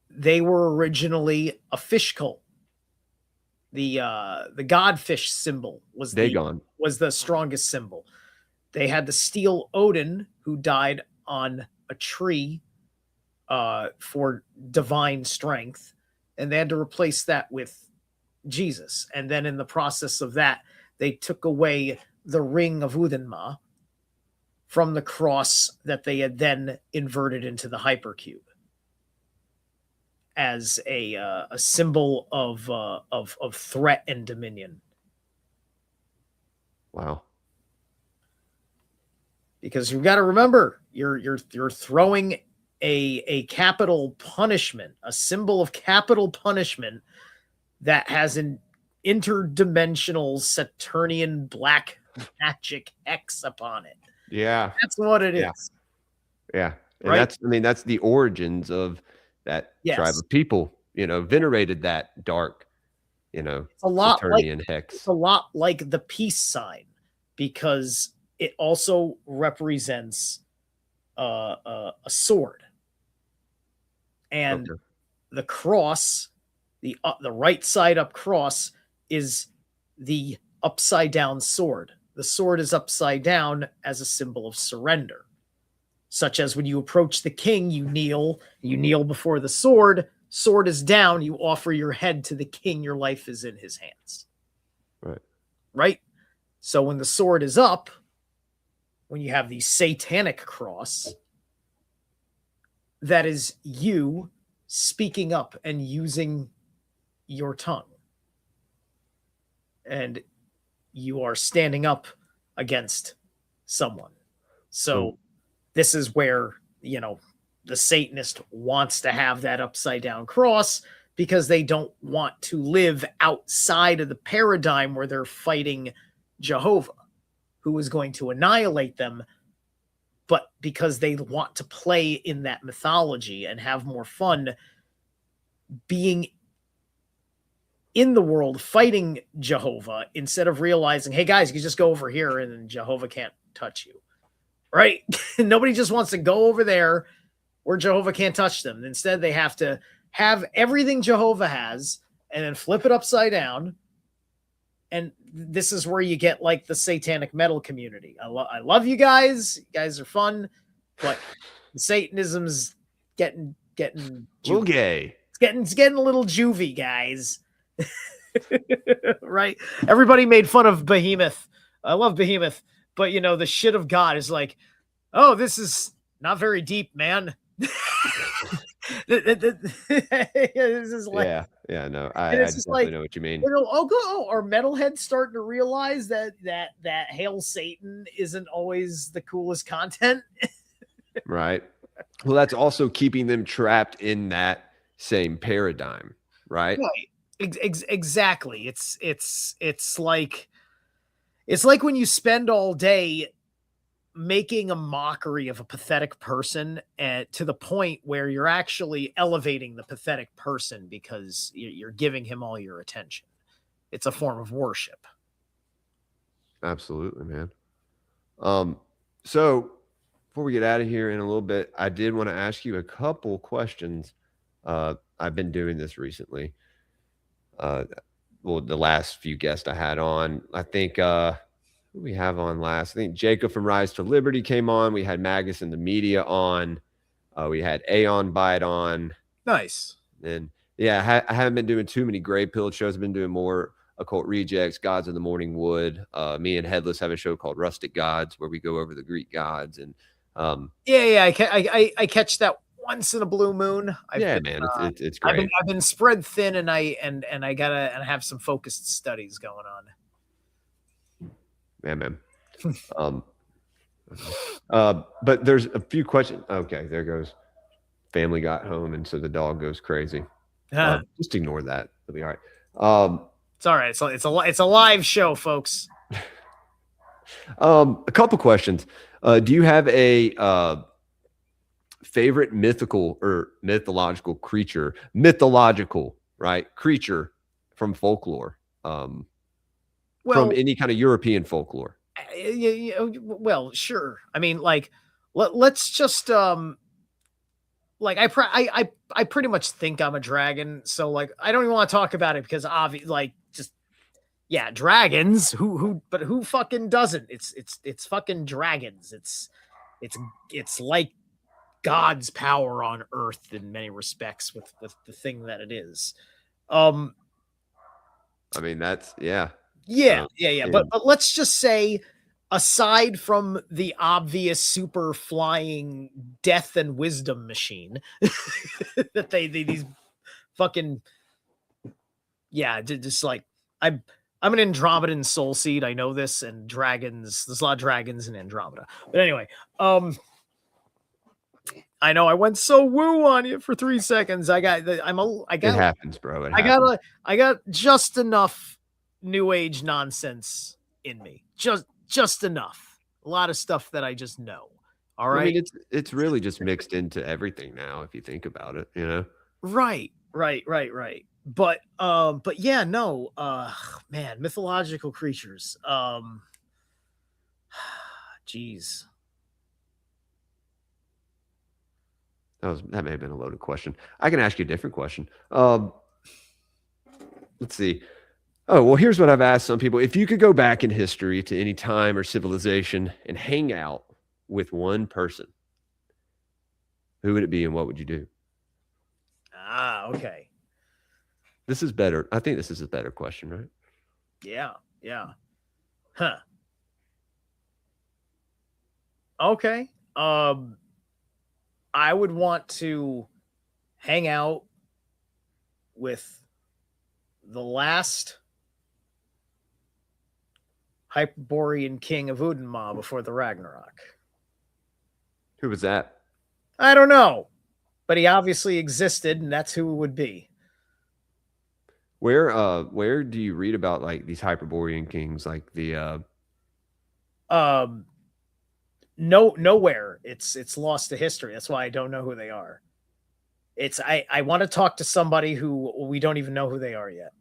they were originally a fish cult. The godfish symbol was the strongest symbol. They had to steal Odin, who died on a tree for divine strength, and they had to replace that with Jesus. And then in the process of that, they took away the ring of Udinma from the cross that they had then inverted into the hypercube as a symbol of threat and dominion. Wow. Because you've got to remember, you're throwing a capital punishment, a symbol of capital punishment that has an interdimensional Saturnian black magic X upon it. Yeah. That's what it is. Yeah. And right? that's the origins of that tribe of people, venerated that dark, it's a lot Saturnian hex. It's a lot like the peace sign, because it also represents a sword. And the cross, the right side up cross, is the upside down sword. The sword is upside down as a symbol of surrender. Such as when you approach the king, you kneel before the sword. Sword is down, you offer your head to the king, your life is in his hands. Right? So when the sword is up, when you have the satanic cross, that is you speaking up and using your tongue. And you are standing up against someone. So this is where, the Satanist wants to have that upside down cross, because they don't want to live outside of the paradigm where they're fighting Jehovah, who is going to annihilate them, but because they want to play in that mythology and have more fun being in the world fighting Jehovah, instead of realizing, hey guys, you just go over here and Jehovah can't touch you. Right? Nobody just wants to go over there where Jehovah can't touch them. Instead, they have to have everything Jehovah has and then flip it upside down. And this is where you get like the satanic metal community. I love you guys. You guys are fun, but Satanism's getting little gay. It's getting a little juvie, guys. Right? Everybody made fun of Behemoth. I love Behemoth, but the shit of God is like, oh, this is not very deep, man. This is like, yeah, no, and I it's just definitely like, know what you mean. are metalheads starting to realize that Hail Satan isn't always the coolest content? Right. Well, that's also keeping them trapped in that same paradigm, right? Right. Exactly. It's like when you spend all day making a mockery of a pathetic person, to the point where you're actually elevating the pathetic person because you're giving him all your attention. It's a form of worship. Absolutely, man. So before we get out of here in a little bit, I did want to ask you a couple questions. I've been doing this recently. Well, the last few guests I had on, I think, who we have on last? I think Jacob from Rise to Liberty came on. We had Magus and the Media on. We had Aeon Bite on. Nice. And yeah, I haven't been doing too many Greypilled shows. I've been doing more Occult Rejects, Gods of the Morning Wood. Me and Headless have a show called Rustic Gods where we go over the Greek gods. And I catch that once in a blue moon. It's great. I've been spread thin, and I have some focused studies going on. Man. But there's a few questions. Okay, there goes. Family got home, and so the dog goes crazy. Just ignore that. It'll be all right. It's all right. It's a live show, folks. A couple questions. Do you have a favorite mythical or mythological creature? Mythological, right? Creature from folklore. From any kind of European folklore. Well, sure. I mean, like, let's just like I pretty much think I'm a dragon, so like I don't even want to talk about it because dragons. But who fucking doesn't? It's fucking dragons. It's like God's power on earth in many respects with the thing that it is. I mean, that's Yeah. But let's just say, aside from the obvious super flying death and wisdom machine that these fucking, just like, I'm an Andromedan soul seed. I know this, and dragons, there's a lot of dragons in Andromeda. But anyway, I know I went so woo on you for 3 seconds. It happens, bro. I got just enough new age nonsense in me. Just enough. A lot of stuff that I just know. All right. I mean, it's really just mixed into everything now, if you think about it, you know? Right. But yeah, no, man, mythological creatures. Geez. That may have been a loaded question. I can ask you a different question. Let's see. Oh, well, here's what I've asked some people. If you could go back in history to any time or civilization and hang out with one person, who would it be and what would you do? Okay. This is better. I think this is a better question, right? Yeah. Huh. Okay. I would want to hang out with the last Hyperborean king of Udenma before the Ragnarok. Who was that? I don't know, but he obviously existed, and that's who it would be. Where do you read about like these Hyperborean kings, like the nowhere. It's lost to history. That's why I don't know who they are. I want to talk to somebody who we don't even know who they are yet,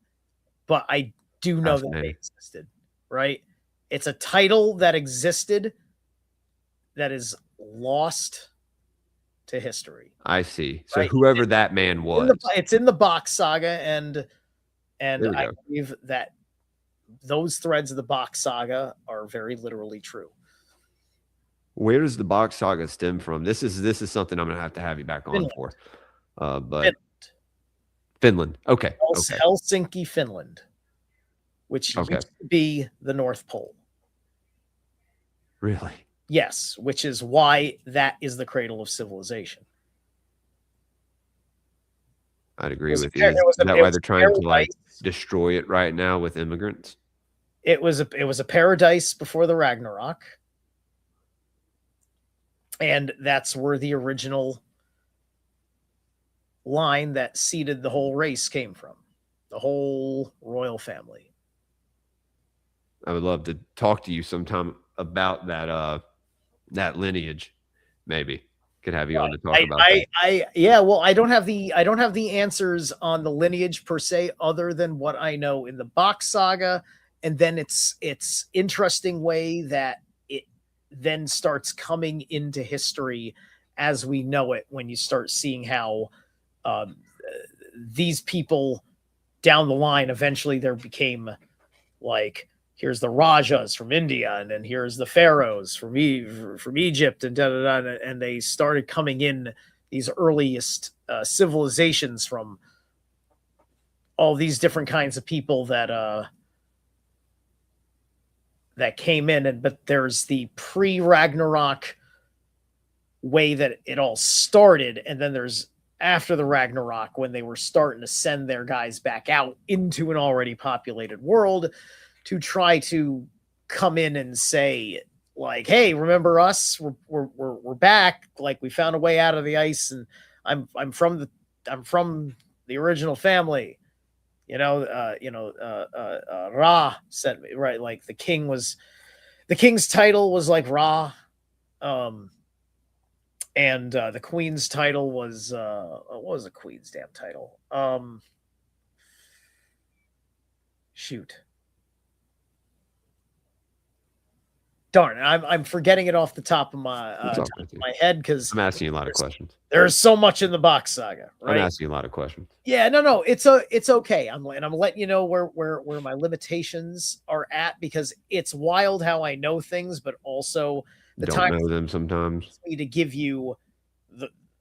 but I do know that they existed, right? It's a title that existed that is lost to history. I see. So right? whoever that man was. It's in the Box Saga, and I believe that those threads of the Box Saga are very literally true. Where does the Box Saga stem from? This is something I'm gonna have you back on for. But Finland. Okay. Helsinki, Finland, which used to be the North Pole. Really? Yes, which is why that is the cradle of civilization. I'd agree was a with par- you. it was Is a- that it why was they're a trying to like paradise. destroy it right now with immigrants? It was a paradise before the Ragnarok, and that's where the original line that seeded the whole race came from, the whole royal family. I would love to talk to you sometime about that lineage. Maybe could have you on to talk about that. Yeah, well, I don't have the answers on the lineage per se, other than what I know in the Box saga, and then it's interesting way that it then starts coming into history as we know it when you start seeing how these people down the line eventually there became like, here's the Rajas from India, and then here's the pharaohs from Egypt, and and they started coming in, these earliest civilizations from all these different kinds of people that came in, but there's the pre-Ragnarok way that it all started, and then there's after the Ragnarok when they were starting to send their guys back out into an already populated world to try to come in and say, like, hey, remember us? We're back. Like, we found a way out of the ice, and I'm from the original family. Ra sent me, right? Like the king's title was like Ra, and the queen's title was what was the queen's damn title? Shoot. Darn, I'm forgetting it off the top of my head because I'm asking you a lot of questions. There's so much in the Box saga, right? I'm asking you a lot of questions. Yeah, no, it's okay. I'm letting you know where my limitations are at, because it's wild how I know things, but also the Don't time know them sometimes. me to give you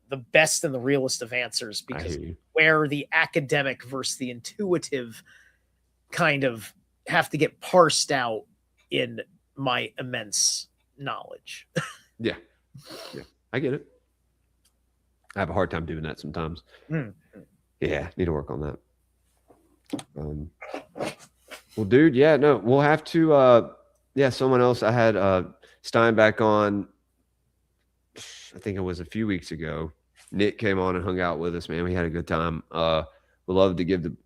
the best and the realest of answers, because where the academic versus the intuitive kind of have to get parsed out in my immense knowledge. Yeah, I get it. I have a hard time doing that sometimes. Yeah, need to work on that. Well, dude, yeah, no, we'll have to. Someone else. I had Steinbeck on. I think it was a few weeks ago. Nick came on and hung out with us. Man, we had a good time. Would love to get the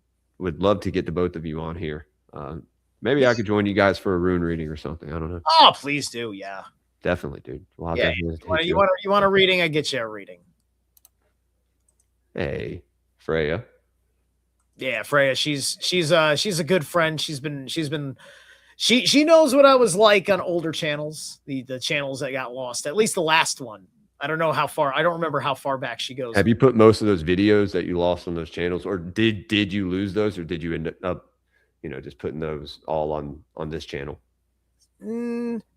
both of you on here. Maybe I could join you guys for a rune reading or something. I don't know. Oh, please do. Yeah, definitely, dude. Well, yeah. You want a reading? I get you a reading. Hey, Freya. Yeah, Freya. She's a good friend. She knows what I was like on older channels, the channels that got lost. At least the last one. I don't know how far. I don't remember how far back she goes. Have you put most of those videos that you lost on those channels, or did you lose those, or did you end up, just putting those all on this channel?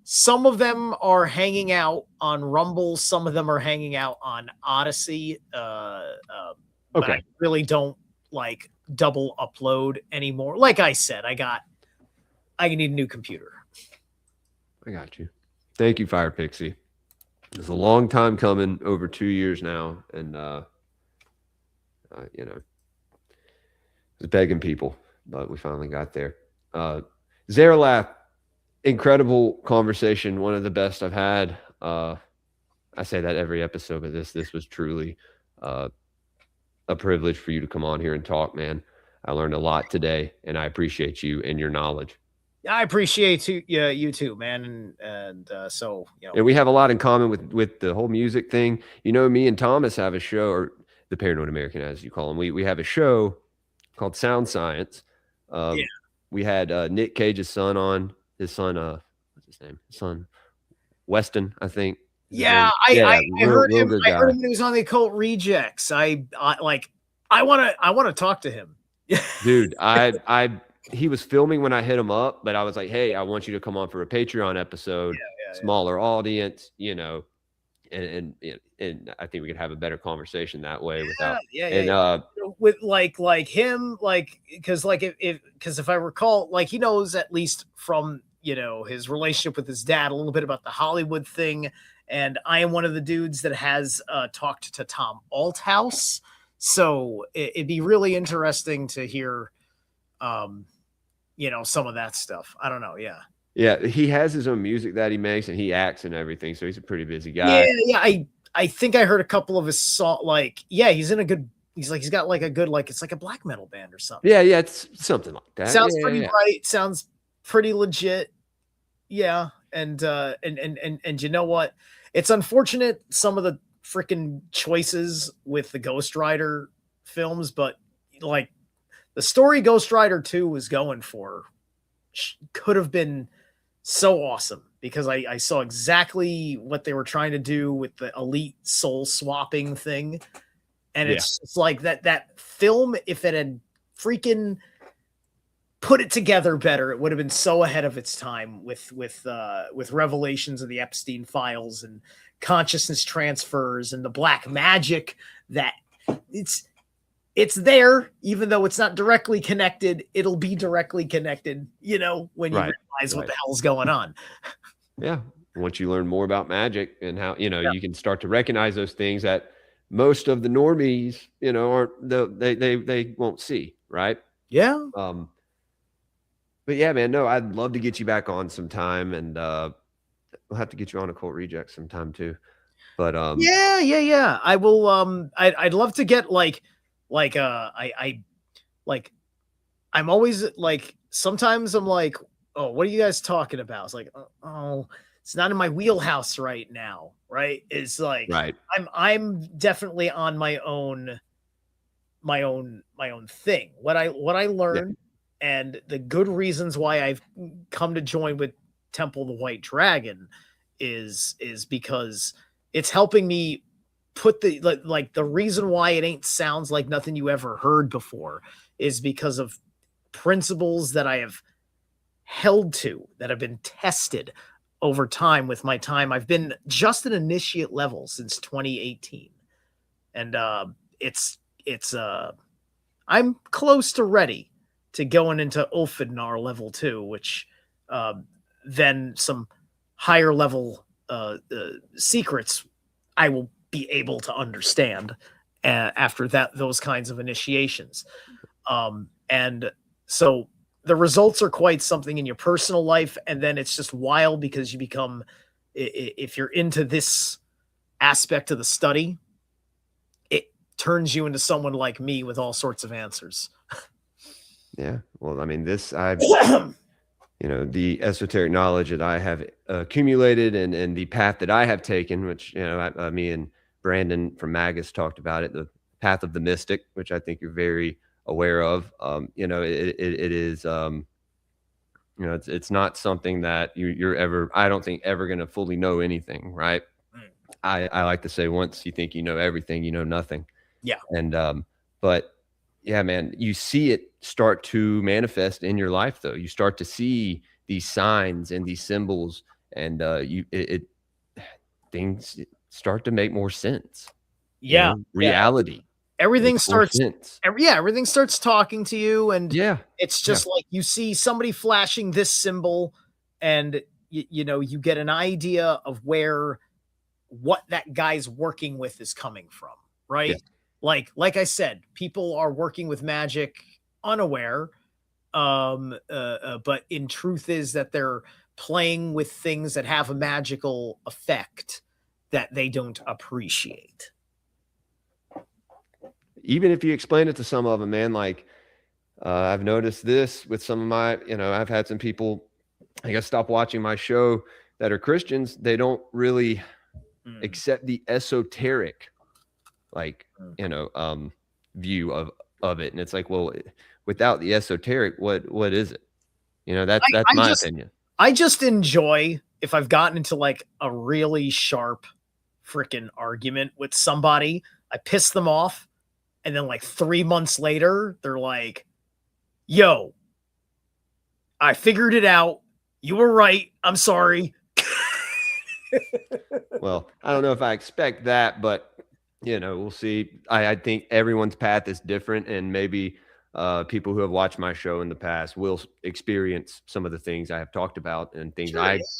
Some of them are hanging out on Rumble. Some of them are hanging out on Odyssey. But I really don't like double upload anymore. Like I said, I need a new computer. I got you. Thank you, Fire Pixie. It's a long time coming, over 2 years now, and I was begging people, but we finally got there. Zerilath, incredible conversation, one of the best I've had. I say that every episode, but this was truly a privilege for you to come on here and talk, man. I learned a lot today, and I appreciate you and your knowledge. I appreciate you too, man, and so and we have a lot in common with the whole music thing. Me and Thomas have a show, or the Paranoid American, as you call him. We have a show called Sound Science. We had Nick Cage's son on. His son, what's his name? His son, Weston, I think. I heard him. I heard him when he was on the Occult Rejects. I want to talk to him, dude. He was filming when I hit him up, but I was like, hey, I want you to come on for a Patreon episode, smaller audience, and I think we could have a better conversation that way with him, because if I recall, he knows, at least from his relationship with his dad, a little bit about the Hollywood thing, and I am one of the dudes that has talked to Tom Althouse. So it'd be really interesting to hear, some of that stuff. I don't know. Yeah. Yeah, he has his own music that he makes, and he acts and everything. So he's a pretty busy Yeah, guy. yeah. I think I heard a couple of his songs. Like, yeah, he's got like a good, like, it's like a black metal band or something. Yeah, it's something like that. Sounds Yeah, pretty yeah. bright. Sounds pretty legit. Yeah, and you know what? It's unfortunate some of the freaking choices with the Ghost Rider films, but like the story Ghost Rider 2 was going for could have been so awesome, because I saw exactly what they were trying to do with the elite soul swapping thing. And it's like that film, if it had freaking put it together better, it would have been so ahead of its time with revelations of the Epstein files and consciousness transfers and the black magic that it's there, even though it's not directly connected. It'll be directly connected, when you realize what the hell's going on. Yeah. Once you learn more about magic and how, you can start to recognize those things that most of the normies, aren't, they won't see. Right. Yeah. But yeah, man, no, I'd love to get you back on sometime, and we'll have to get you on a Cult Reject sometime too. But yeah. I will. I'd love to get I'm always like, sometimes I'm like, oh, what are you guys talking about? It's like, oh, it's not in my wheelhouse right now. Right. It's like, right. I'm definitely on my own thing. What I learned and the good reasons why I've come to join with Temple of the White Dragon is because it's helping me put the reason why it ain't sounds like nothing you ever heard before is because of principles that I have held to, that have been tested over time with my time. I've been just an initiate level since 2018. And I'm close to ready to going into Ulfidnar level 2, which then some higher level secrets I will be able to understand after those kinds of initiations. And so the results are quite something in your personal life. And then it's just wild because you become, if you're into this aspect of the study, it turns you into someone like me with all sorts of answers. Yeah. Well, I mean, the esoteric knowledge that I have accumulated and the path that I have taken, which, me and Brandon from Magus talked about it, the path of the mystic, which I think you're very aware of. It is, it's not something that you're ever, I don't think, ever going to fully know anything. Right. I like to say, once you think you know everything, you know nothing. Yeah. And, but yeah, man, you see it start to manifest in your life, though. You start to see these signs and these symbols, and things start to make more sense. Yeah. Reality. Everything starts. Everything starts talking to you, and it's just like you see somebody flashing this symbol, and you get an idea of what that guy's working with is coming from, right? Yeah. Like I said, people are working with magic unaware, but in truth is that they're playing with things that have a magical effect that they don't appreciate. Even if you explain it to some of them, man, like I've noticed this with some of my, I've had some people, I guess, stop watching my show that are Christians. They don't really accept the esoteric, view of it. And it's like, well, without the esoteric, what is it? That's my opinion. I just enjoy if I've gotten into like a really sharp freaking argument with somebody, I piss them off. And then like 3 months later, they're like, yo, I figured it out. You were right. I'm sorry. Well, I don't know if I expect that, but we'll see. I think everyone's path is different, and maybe people who have watched my show in the past will experience some of the things I have talked about and things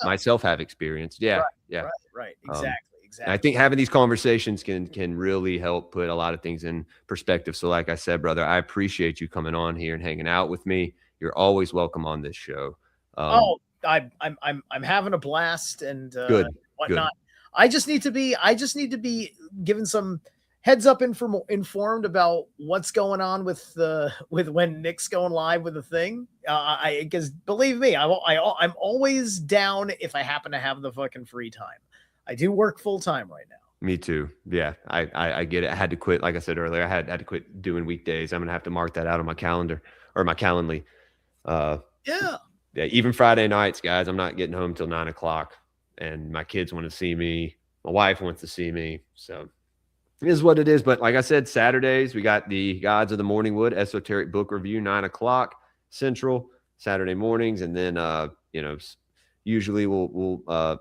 myself have experienced. Yeah. Right. Exactly. I think having these conversations can really help put a lot of things in perspective. So like I said, brother, I appreciate you coming on here and hanging out with me. You're always welcome on this show. I'm having a blast and good, whatnot. I just need to be given some heads up informed about what's going on with when Nick's going live with the thing. Because believe me, I'm always down if I happen to have the fucking free time. I do work full time right now. Me too. Yeah, I get it. I had to quit. Like I said earlier, I had to quit doing weekdays. I'm gonna have to mark that out on my calendar or my Calendly. Yeah. Even Friday nights, guys. I'm not getting home till 9 o'clock, and my kids want to see me. My wife wants to see me. So it is what it is. But like I said, Saturdays we got the Gods of the Morning Wood Esoteric Book Review, 9 o'clock Central Saturday mornings, and then usually we'll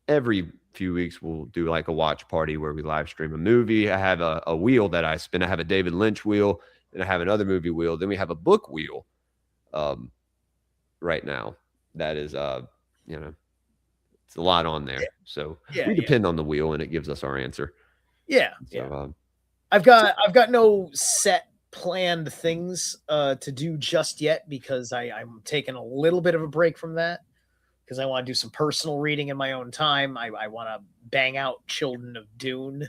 every few weeks we'll do like a watch party where we live stream a movie. I have a wheel that I spin. I have a David Lynch wheel, and I have another movie wheel. Then we have a book wheel right now. That is it's a lot on there. So we depend on the wheel, and it gives us our answer. So, I've got no set planned things to do just yet because I'm taking a little bit of a break from that. Because I want to do some personal reading in my own time. I want to bang out Children of Dune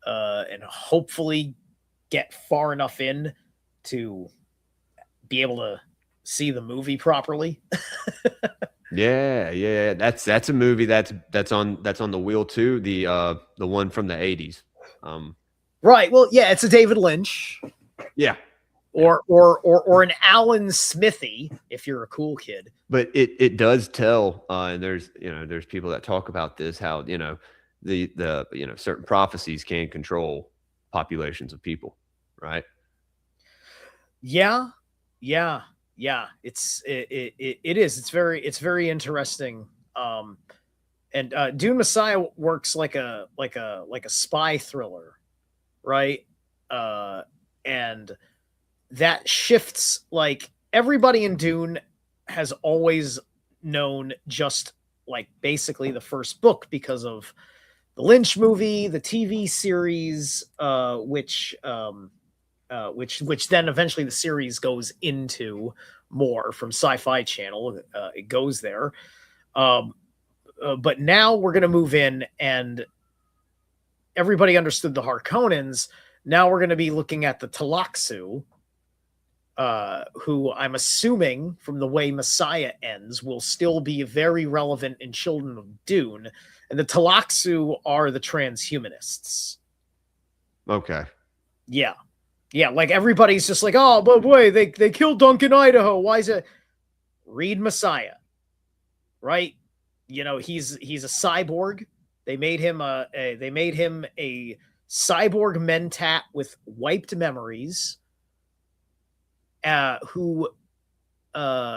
and hopefully get far enough in to be able to see the movie properly. Yeah. That's a movie that's on the wheel too. The one from the 80s. Right. Well, yeah, it's a David Lynch. Yeah. Or an Alan Smithy if you're a cool kid. But it does tell, and there's people that talk about this, how the certain prophecies can control populations of people, right? Yeah. It is. It's very interesting. And Dune Messiah works like a spy thriller, right? And that shifts, like everybody in Dune has always known just like basically the first book because of the Lynch movie, the TV series, which then eventually the series goes into more from Sci-Fi Channel. It goes there. But now we're going to move in, and everybody understood the Harkonnens. Now we're going to be looking at the Tlaxu, who I'm assuming from the way Messiah ends will still be very relevant in Children of Dune. And the Tlaxu are the transhumanists. Okay. Yeah. Like everybody's just like, oh, but wait, they killed Duncan Idaho. Why is it? Read Messiah, right? He's a cyborg. They made him a cyborg mentat with wiped memories. And the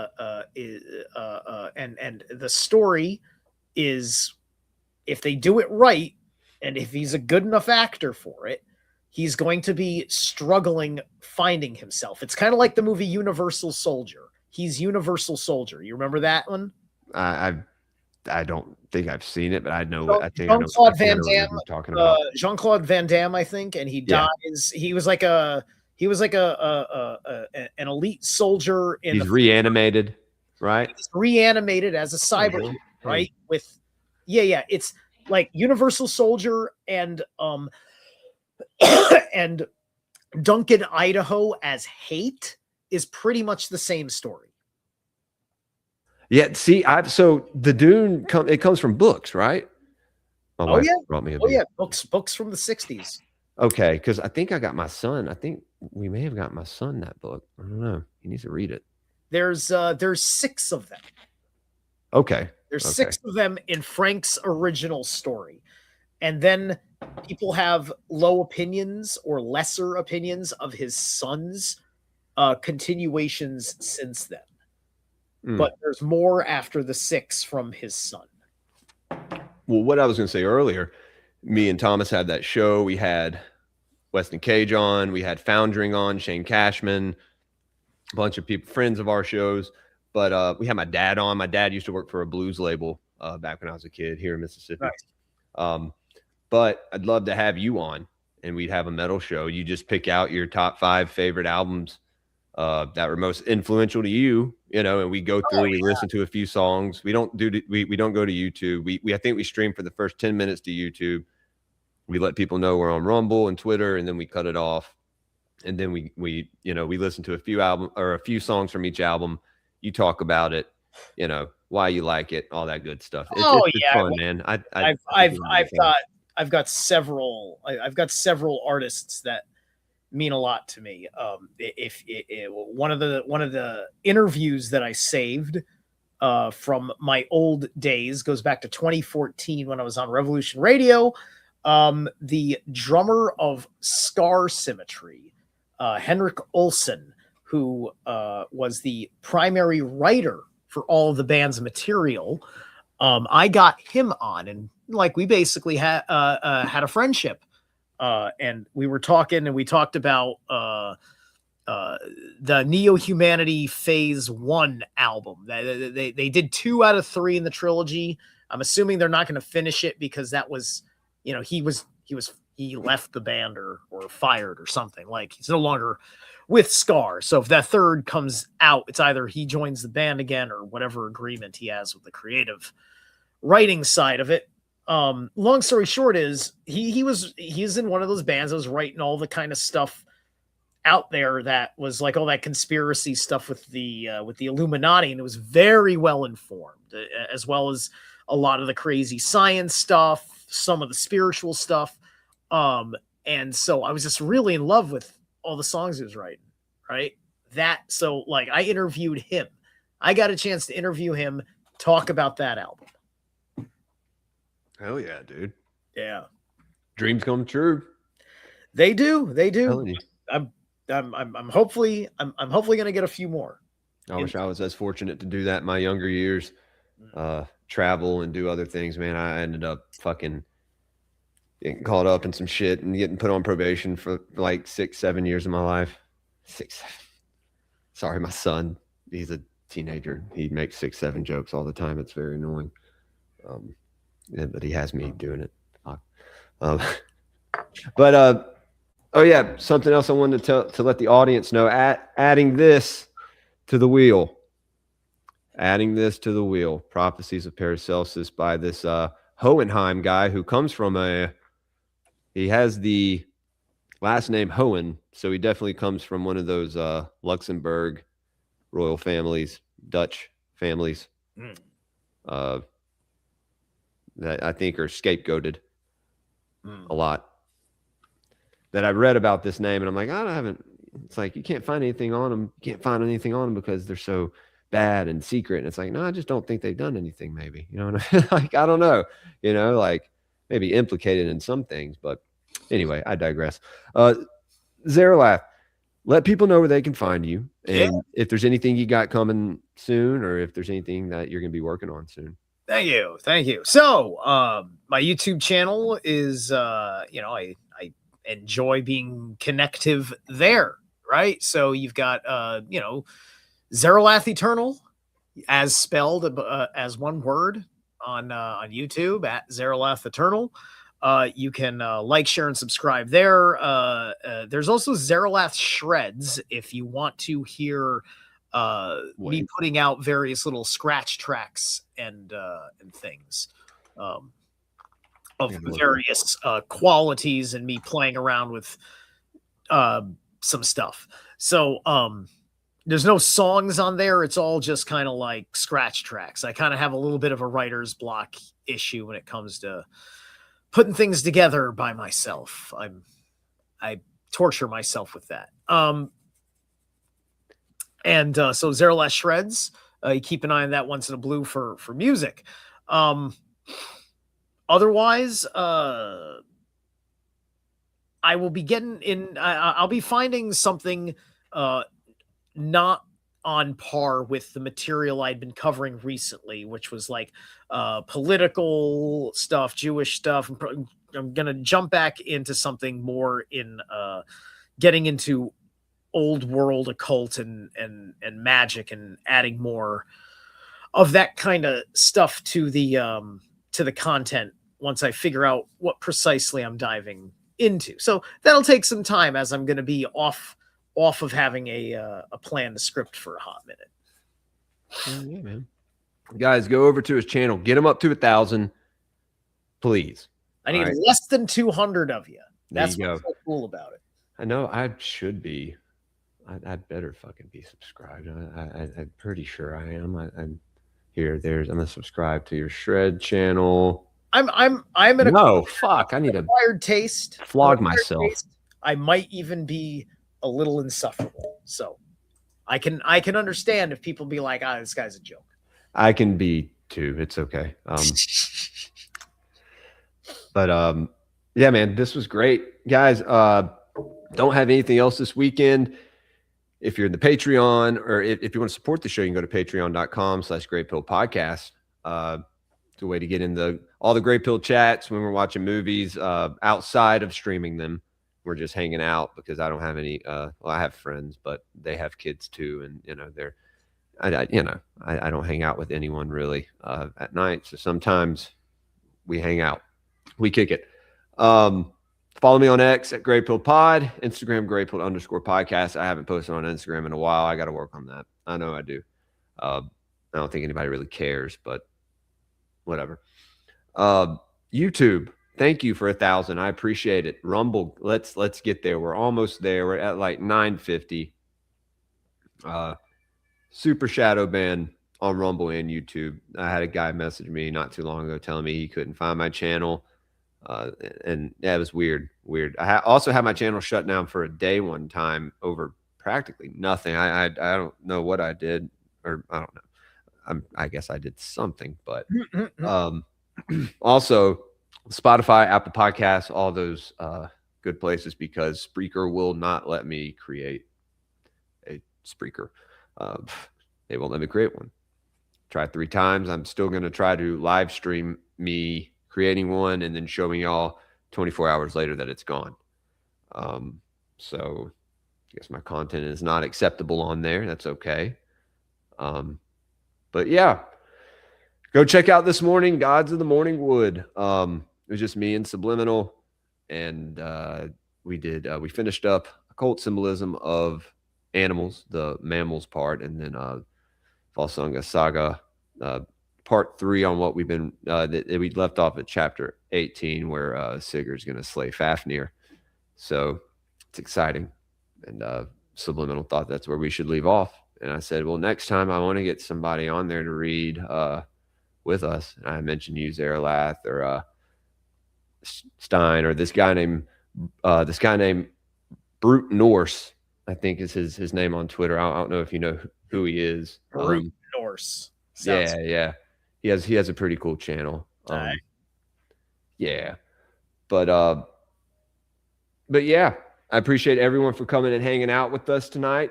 story is, if they do it right, and if he's a good enough actor for it, he's going to be struggling finding himself. It's kind of like the movie Universal Soldier. He's Universal Soldier. You remember that one? I don't think I've seen it, but I know. So I think Jean-Claude Van what Damme. you're talking about. Jean-Claude Van Damme, I think, and he dies. He was like an elite soldier. He's reanimated, right? He's reanimated as a cyber, right? With it's like Universal Soldier and and Duncan Idaho as hate is pretty much the same story. Yeah, see, so the Dune it comes from books, right? My wife brought me a book. Books from the 60s. Okay, because I think I got my son. I think we may have got my son that book. I don't know. He needs to read it. There's 6 of them. Okay. There's 6 of them in Frank's original story. And then people have low opinions or lesser opinions of his son's continuations since then. But there's more after the 6 from his son. Well, what I was going to say earlier, me and Thomas had that show. We had Weston Cage on. We had Foundering on, Shane Cashman, a bunch of people, friends of our shows. But we had my dad on. My dad used to work for a blues label back when I was a kid here in Mississippi. Nice. but I'd love to have you on and we'd have a metal show. You just pick out your top 5 favorite albums that were most influential to you, and we go through, we listen to a few songs. We don't we don't go to YouTube. We I think we stream for the first 10 minutes to YouTube. We let people know we're on Rumble and Twitter, and then we cut it off. And then we listen to a few songs from each album. You talk about it, why you like it, all that good stuff. It's fun, man. I've got several artists that mean a lot to me. One of the interviews that I saved from my old days goes back to 2014 when I was on Revolution Radio. The drummer of Scar Symmetry, Henrik Olsen, who was the primary writer for all of the band's material. I got him on, and we basically had a friendship. And we were talking, and we talked about the Neo-Humanity Phase 1 album. They did 2 out of 3 in the trilogy. I'm assuming they're not going to finish it because that was, he left the band or fired or something. He's no longer with Scar. So if that third comes out, it's either he joins the band again or whatever agreement he has with the creative writing side of it. Long story short is he's in one of those bands that was writing all the kind of stuff out there that was all that conspiracy stuff with the Illuminati, and it was very well informed, as well as a lot of the crazy science stuff, some of the spiritual stuff. And so I was just really in love with all the songs he was writing, right? I interviewed him. I got a chance to interview him, talk about that album. Hell yeah, dude. Yeah. Dreams come true. They do. I'm hopefully going to get a few more. I wish I was as fortunate to do that in my younger years. Travel and do other things, man. I ended up fucking getting caught up in some shit and getting put on probation for 6-7 years of my life. 6-7. Sorry, my son. He's a teenager. He makes 6-7 jokes all the time. It's very annoying. But he has me doing it. Oh yeah, something else I wanted to let the audience know. Adding this to the wheel. Prophecies of Paracelsus by this Hohenheim guy who comes from he has the last name Hohen, so he definitely comes from one of those Luxembourg royal families, Dutch families. That I think are scapegoated a lot. That I read about this name, and I'm like, I haven't. It's you can't find anything on them. You can't find anything on them because they're so bad and secret. And it's no, I just don't think they've done anything. Maybe I don't know. Maybe implicated in some things. But anyway, I digress. Zerilath, let people know where they can find you, and if there's anything you got coming soon, or if there's anything that you're going to be working on soon. Thank you. So, my YouTube channel is, I enjoy being connective there, right? So you've got, Zerilath Eternal, as spelled as one word on YouTube at Zerilath Eternal. You can like, share, and subscribe there. There's also Zerilath Shreds if you want to hear me putting out various little scratch tracks and things of various qualities, and me playing around with some stuff. So there's no songs on there. It's all just kind of like scratch tracks. I kind of have a little bit of a writer's block issue when it comes to putting things together by myself. I torture myself with that. And so Zerilath Shreds, you keep an eye on that once in a blue for music. Otherwise, I will be getting in. I'll be finding something not on par with the material I'd been covering recently, which was political stuff, Jewish stuff. I'm going to jump back into something more in getting into old world occult and magic, and adding more of that kind of stuff to the content once I figure out what precisely I'm diving into. So that'll take some time, as I'm going to be off of having a planned script for a hot minute. Yeah, man. Guys, go over to his channel. Get him up to 1,000, please. I need All right. less than 200 of you. There That's you what's go. so cool about it. I know I should be. I'd better fucking be subscribed. I'm pretty sure I am. I'm gonna subscribe to your Shred channel. I'm an No, fuck. I need to acquired taste. flog Acquired myself. taste. I might even be a little insufferable. So I can understand if people be like, this guy's a joke. I can be too. It's okay. But yeah, man, this was great. Guys, don't have anything else this weekend. If you're in the Patreon, or if you want to support the show, you can go to patreon.com/Greypilled podcast. It's a way to get in all the Greypilled chats when we're watching movies outside of streaming them. We're just hanging out because I don't have any. Well, I have friends, but they have kids too, and I don't hang out with anyone really at night. So sometimes we hang out, we kick it. Follow me on X at Greypilled Pod, Instagram Greypilled_podcast. I haven't posted on Instagram in a while. I got to work on that. I know I do. I don't think anybody really cares, but whatever. YouTube, thank you for 1,000. I appreciate it. Rumble, let's get there. We're almost there. We're at like 950. Super shadow ban on Rumble and YouTube. I had a guy message me not too long ago telling me he couldn't find my channel. And yeah, it was weird. I also had my channel shut down for a day one time over practically nothing. I don't know what I did, or I don't know. I guess I did something, but also Spotify, Apple Podcasts, all those good places, because Spreaker will not let me create a Spreaker. They won't let me create one. Tried 3 times. I'm still going to try to live stream me creating one and then showing y'all 24 hours later that it's gone. So I guess my content is not acceptable on there. That's okay. But yeah, go check out this morning, Gods of the Morning Wood. It was just me and Subliminal, and we finished up occult symbolism of animals, the mammals part, and then Valsunga Saga part 3 on what we've been that we left off at chapter 18, where Sigurd's going to slay Fafnir. So it's exciting, and Subliminal thought that's where we should leave off, and I said, well, next time I want to get somebody on there to read with us. And I mentioned you, Zerilath, or Stein, or this guy named Brute Norse, I think is his name on Twitter. I don't know if you know who he is. Brute Norse. Yeah. He has a pretty cool channel. Yeah. But yeah, I appreciate everyone for coming and hanging out with us tonight.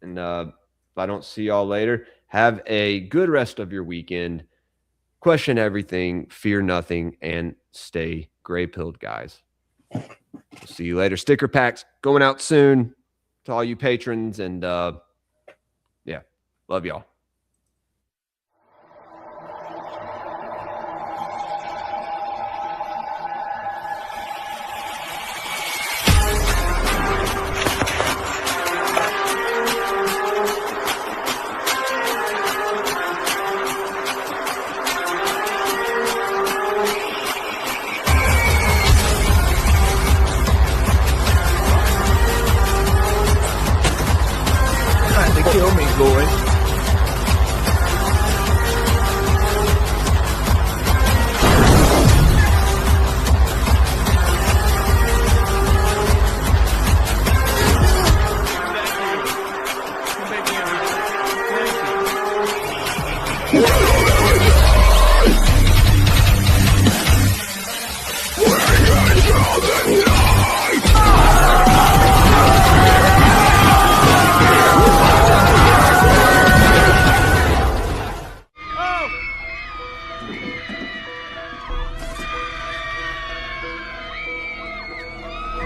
And if I don't see y'all later, have a good rest of your weekend. Question everything, fear nothing, and stay Greypilled, guys. We'll see you later. Sticker packs going out soon to all you patrons, and yeah, love y'all. Kill me, boy.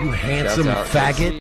You handsome Shouts out. faggot.